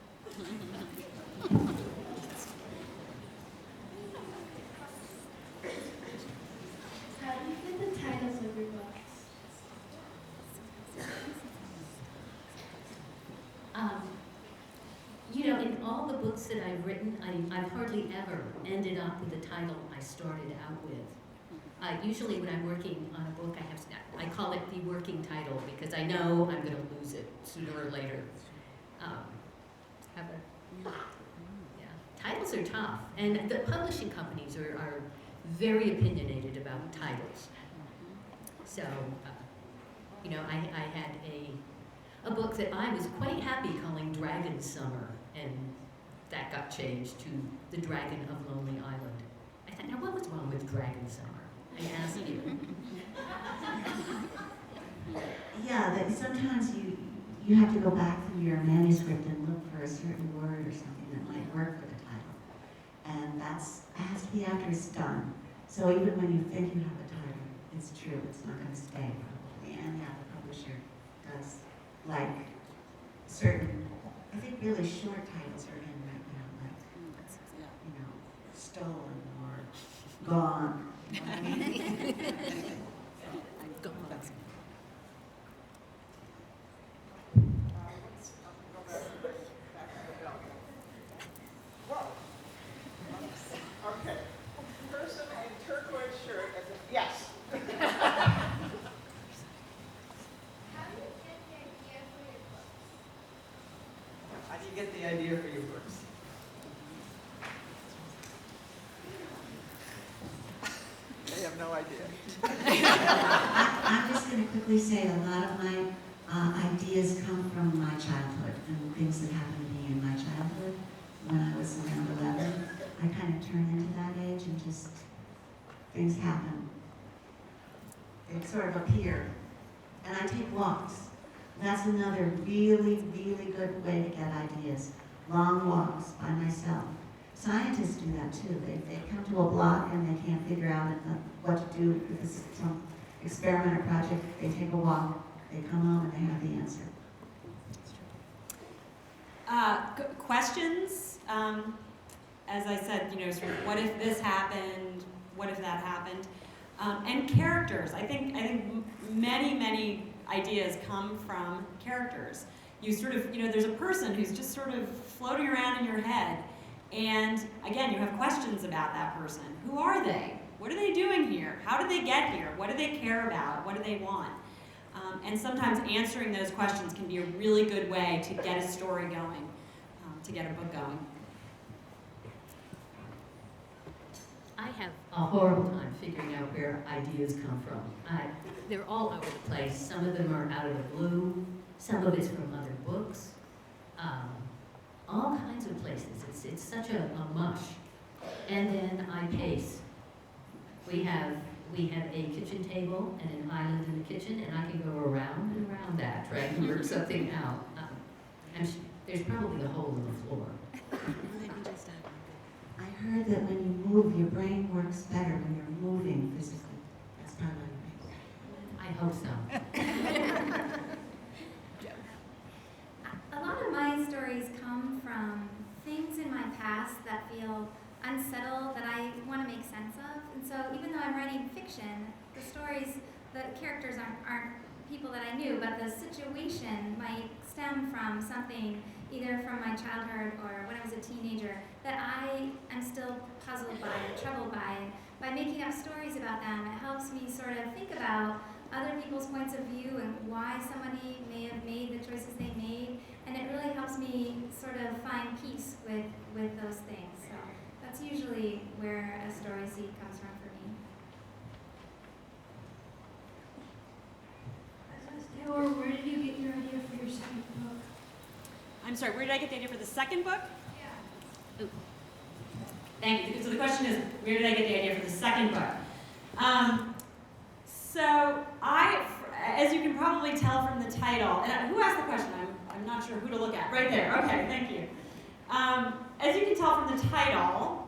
How do you get the titles of your books? In all the books that I've written, I've hardly ever ended up with the title I started out with. Usually when I'm working on a book, I call it the working title because I know I'm going to lose it sooner or later. Titles are tough, and the publishing companies are very opinionated about titles. So, I had a book that I was quite happy calling Dragon Summer, and that got changed to The Dragon of Lonely Island. I thought, now what was wrong with Dragon Summer? I asked you. Yeah, that sometimes you have to go back through your manuscript and look for a certain word or something that might work for the title. And it has to be after it's done. So even when you think you have a title, it's true, it's not going to stay probably. And yeah, the publisher does like certain, I think really short titles are in right now, like, stolen or gone. You know what I mean? Okay. Person in turquoise shirt. Yes. How do you get the idea for your books? They have no idea. I'm just going to quickly say a lot of my Ideas come from my childhood and things that happened to me in my childhood. When I was around 11, I kind of turned into that age and just, things happen. They sort of appear. And I take walks. That's another really, really good way to get ideas. Long walks by myself. Scientists do that too. They come to a block and they can't figure out what to do with some experiment or project. They take a walk, they come home and they have the answer. Questions, as I said, sort of what if this happened, what if that happened, and characters. I think many ideas come from characters. You sort of, there's a person who's just sort of floating around in your head, and again, you have questions about that person. Who are they? What are they doing here? How did they get here? What do they care about? What do they want? And sometimes answering those questions can be a really good way to get a story going, to get a book going. I have a horrible time figuring out where ideas come from. They're all over the place. Some of them are out of the blue. Some of it's from other books. All kinds of places. It's such a mush. And then I pace. We have a kitchen table and an island in the kitchen, and I can go around and around that, trying to work something out. There's probably a hole in the floor. I heard that when you move, your brain works better when you're moving physically. That's probably right. I hope so. A lot of my stories come from things in my past that feel unsettled, that I want to make sense of. And so even though I'm writing fiction, the stories, the characters aren't people that I knew, but the situation might stem from something either from my childhood or when I was a teenager that I am still puzzled by or troubled by. And by making up stories about them, it helps me sort of think about other people's points of view and why somebody may have made the choices they made. And it really helps me sort of find peace with those things. So that's usually where a story seed comes from for me. Taylor, where did you get your idea for your second book? I'm sorry, where did I get the idea for the second book? Yeah. Thank you. So the question is, where did I get the idea for the second book? So as you can probably tell from the title, and who asked the question? I'm not sure who to look at. Right there. Okay, thank you. As you can tell from the title,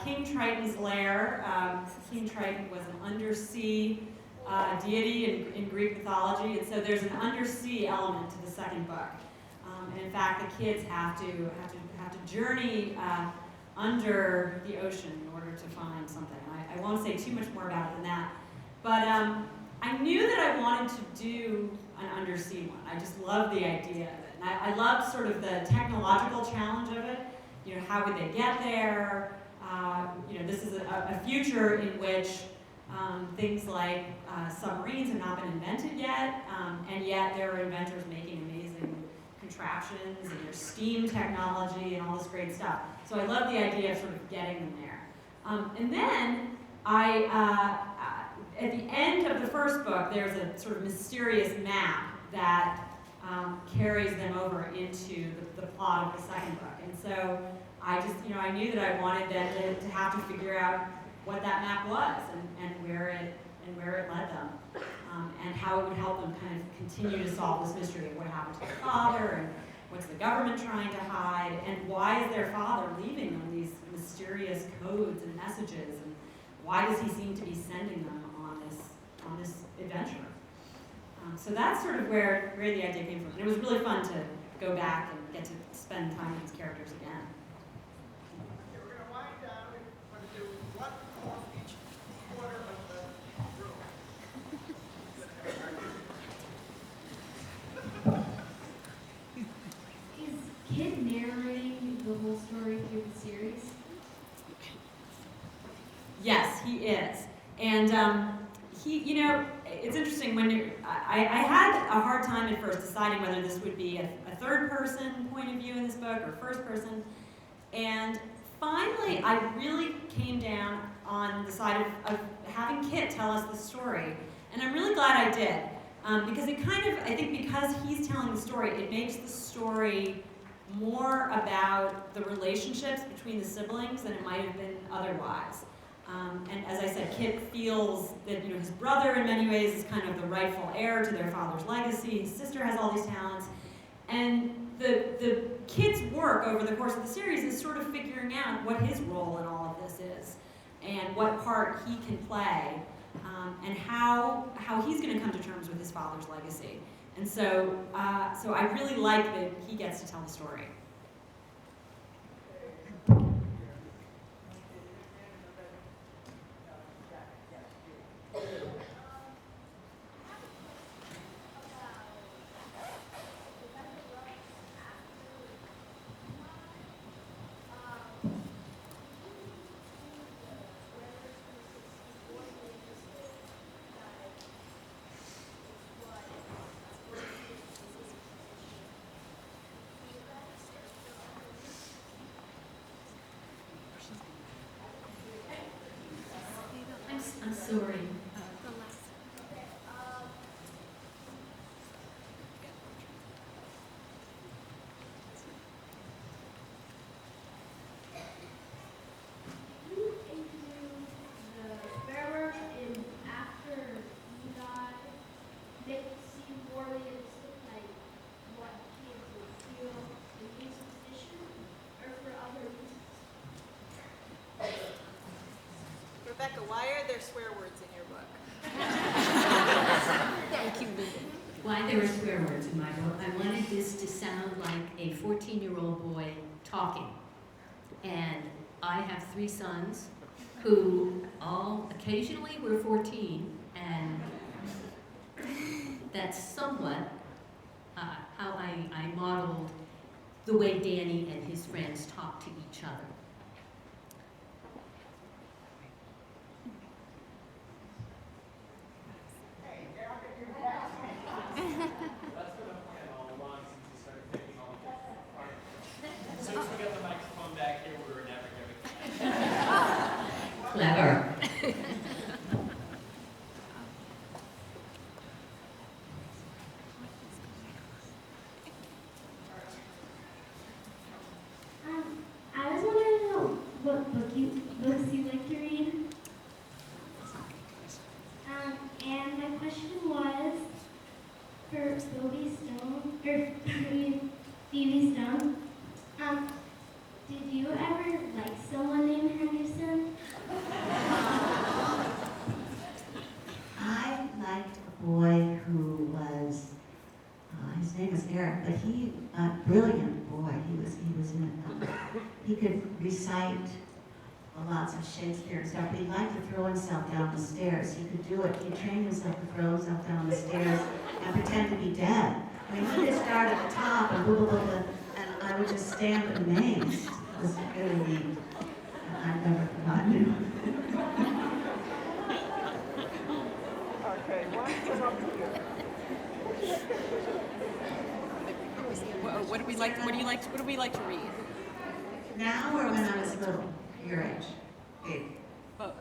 King Triton's Lair. King Triton was an undersea deity in Greek mythology, and so there's an undersea element to the second book. And in fact, the kids have to journey under the ocean in order to find something. I won't say too much more about it than that, but I knew that I wanted to do an undersea one. I just loved the idea of it, and I loved sort of the technological challenge of it. How would they get there? This is a future in which things like submarines have not been invented yet, and yet there are inventors making amazing contraptions, and there's steam technology and all this great stuff. So I love the idea of sort of getting them there. And then at the end of the first book, there's a sort of mysterious map that carries them over into the plot of the second book. And so I just, I knew that I wanted them to have to figure out what that map was and where it led them. And how it would help them kind of continue to solve this mystery of what happened to their father, and what's the government trying to hide, and why is their father leaving them these mysterious codes and messages, and why does he seem to be sending them on this adventure? So that's sort of where the idea came from. And it was really fun to go back and get to spend time with these characters again. Okay, we're going to wind down. We're going to do one off each quarter of the room. Is Kid narrating the whole story through the series? Yes, he is. And he, it's interesting when I had a hard time at first deciding whether this would be a third person point of view in this book or first person. And finally, I really came down on the side of having Kit tell us the story. And I'm really glad I did. Because it kind of, I think because he's telling the story, it makes the story more about the relationships between the siblings than it might have been otherwise. And as I said, Kit feels that his brother in many ways is kind of the rightful heir to their father's legacy. His sister has all these talents. And the kid's work over the course of the series is sort of figuring out what his role in all of this is and what part he can play and how he's going to come to terms with his father's legacy. And so I really like that he gets to tell the story. I'm sorry. Rebecca, why are there swear words in your book? Thank you, Linda. Why there are swear words in my book? I wanted this to sound like a 14-year-old boy talking. And I have 3 sons who all occasionally were 14, and that's somewhat how I modeled the way Danny and his friends talk to each other. Clever. I was wondering what books you like to read. And my question was for Phoebe Stone, Phoebe Stone. Did you ever like someone named Henderson? I liked a boy who was, his name was Eric, but he, a brilliant boy. He was in he could recite lots of Shakespeare and stuff, but he liked to throw himself down the stairs. He could do it. He trained himself to throw himself down the stairs and pretend to be dead. I mean, he could start at the top and blah, blah, blah, blah, and I would just stand amazed. It was really neat. I've never forgotten him. Okay, one come up here. What do we like to read? Now or when I was little? Your age? Big. Both.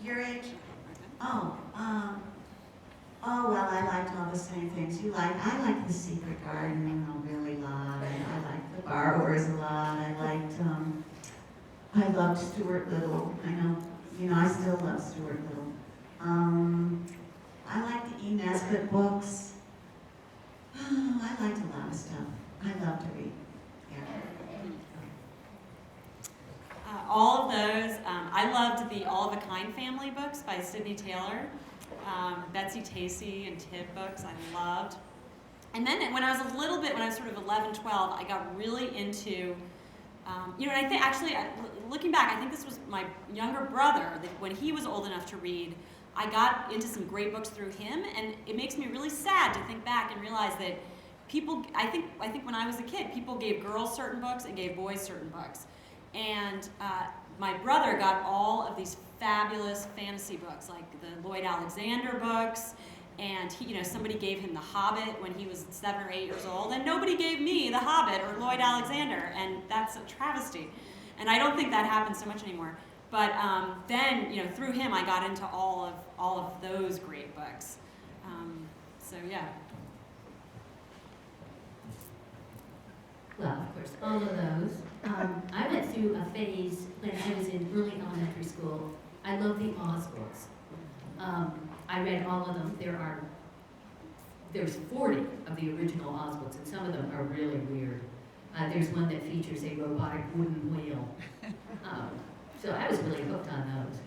Your age? Oh, well, I liked all the same things you like. I liked The Secret Garden really a lot. I liked The Borrowers a lot. I loved Stuart Little. I still love Stuart Little. I liked the E. Nesbitt books. Oh, I liked a lot of stuff. I love to read. Yeah. All of those. I loved the All of a Kind family books by Sidney Taylor. Betsy Tacy and Tib books I loved. And then when I was sort of 11, 12, I got really into, and I think actually, looking back, I think this was my younger brother, that when he was old enough to read, I got into some great books through him, and it makes me really sad to think back and realize that people, I think when I was a kid, people gave girls certain books and gave boys certain books. And my brother got all of these fabulous fantasy books, like the Lloyd Alexander books, and somebody gave him The Hobbit when he was 7 or 8 years old, and nobody gave me The Hobbit or Lloyd Alexander, and that's a travesty. And I don't think that happens so much anymore. But then, through him, I got into all of those great books. So yeah. Well, of course, all of those. I went through a phase when I was in early elementary school. I love the Oz books. I read all of them. There's 40 of the original Oz books, and some of them are really weird. There's one that features a robotic wooden whale. So I was really hooked on those.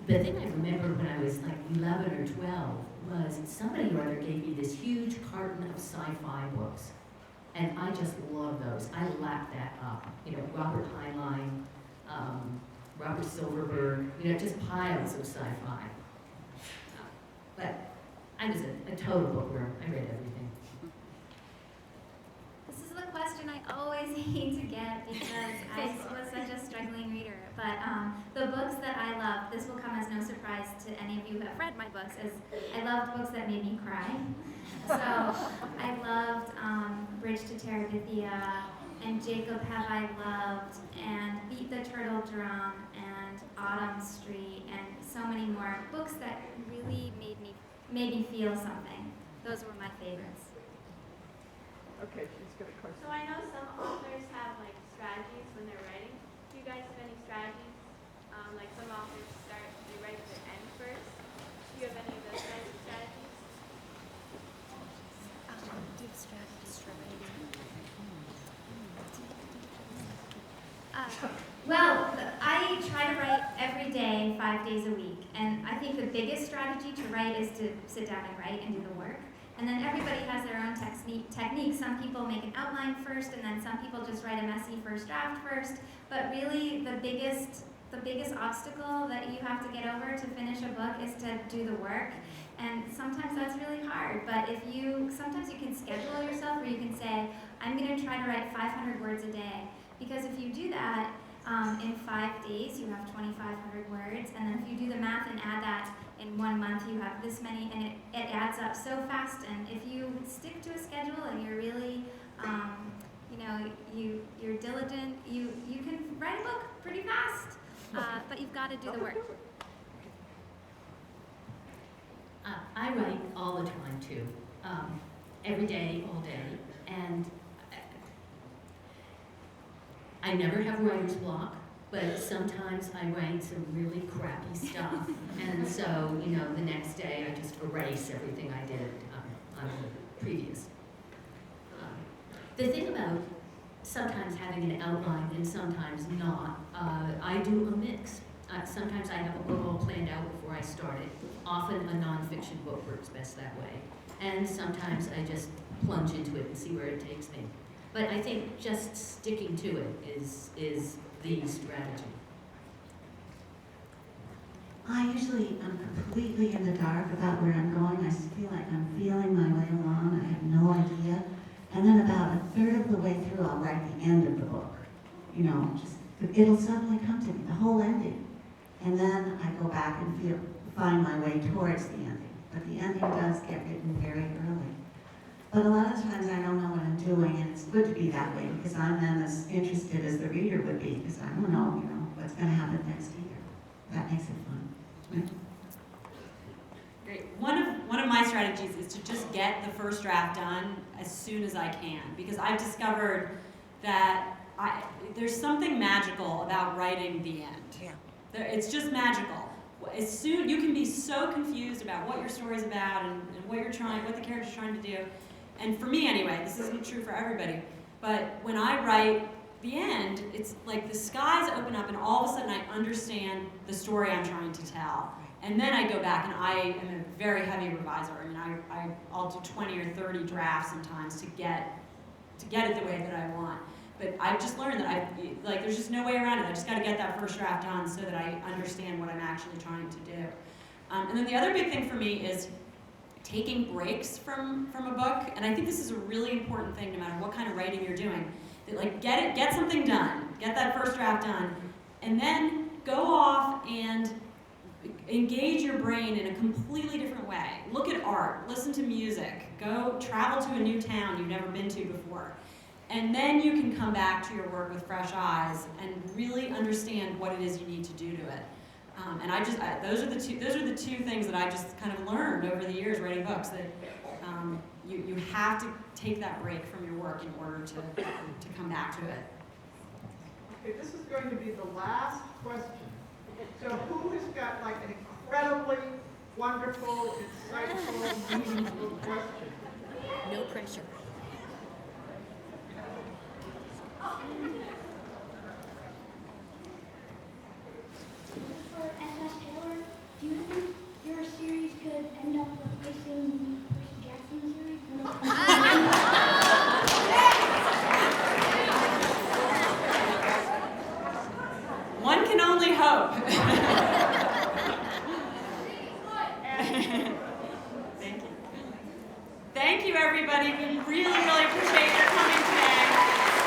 The thing I remember when I was like 11 or 12 was somebody or other gave me this huge carton of sci-fi books. And I just love those. I lapped that up. Robert Heinlein, Robert Silverberg, just piles of sci-fi. But I was a total bookworm. I read everything. This is the question I always hate to get because I was such a struggling reader. But the books that I love, this will come as no surprise to any of you who have read my books, is I loved books that made me cry. So I loved Bridge to Terabithia, and Jacob Have I Loved, and Beat the Turtle Drum, and Autumn Street, and so many more books that really made me feel something. Those were my favorites. Okay, she's got a question. So I know some authors have like strategies when they're writing. Do you guys have any strategies? Like some authors they write to end first. Do you have any of those kinds of strategies? Well, I try to write every day, 5 days a week. And I think the biggest strategy to write is to sit down and write and do the work. And then everybody has their own technique. Some people make an outline first, and then some people just write a messy first draft first. But really, the biggest obstacle that you have to get over to finish a book is to do the work. And sometimes that's really hard. But sometimes you can schedule yourself where you can say, I'm going to try to write 500 words a day. Because if you do that, in 5 days, you have 2,500 words. And then if you do the math and add that in 1 month, you have this many, and it adds up so fast. And if you stick to a schedule and you're really, you're diligent, you can write a book pretty fast. But you've got to do the work. I write all the time too, every day, all day, and I never have writer's block, but sometimes I write some really crappy stuff, and so, the next day I just erase everything I did on the previous. The thing about sometimes having an outline and sometimes not, I do a mix. Sometimes I have a book all planned out before I start it. Often a nonfiction book works best that way. And sometimes I just plunge into it and see where it takes me. But I think just sticking to it is the strategy. I usually am completely in the dark about where I'm going. I feel like I'm feeling my way along. I have no idea. And then about a third of the way through, I'll write the end of the book. It'll suddenly come to me, the whole ending. And then I go back and find my way towards the ending. But the ending does get written very early. But a lot of times I don't know what I'm doing, and it's good to be that way because I'm then as interested as the reader would be because I don't know, what's going to happen next year. That makes it fun. Right? Great. One of my strategies is to just get the first draft done as soon as I can, because I've discovered that there's something magical about writing the end. Yeah. It's just magical. You can be so confused about what your story's about and what the character's trying to do. And for me anyway, this isn't true for everybody, but when I write the end, it's like the skies open up and all of a sudden I understand the story I'm trying to tell. And then I go back and I am a very heavy reviser. I mean, I'll do 20 or 30 drafts sometimes to get it the way that I want. But I've just learned that there's just no way around it. I just got to get that first draft done so that I understand what I'm actually trying to do. And then the other big thing for me is taking breaks from a book. And I think this is a really important thing no matter what kind of writing you're doing. That, get something done, get that first draft done, and then go off and engage your brain in a completely different way. Look at art, listen to music, go travel to a new town you've never been to before. And then you can come back to your work with fresh eyes and really understand what it is you need to do to it. And those are the two things that I just kind of learned over the years writing books, that you have to take that break from your work in order to come back to it. Okay, this is going to be the last question. So who has got like an incredibly wonderful, insightful, meaningful question? No pressure. For SS Taylor, do you think your series could end up replacing the Percy Jackson series? One can only hope. Thank you. Thank you, everybody. We really, really appreciate your coming today.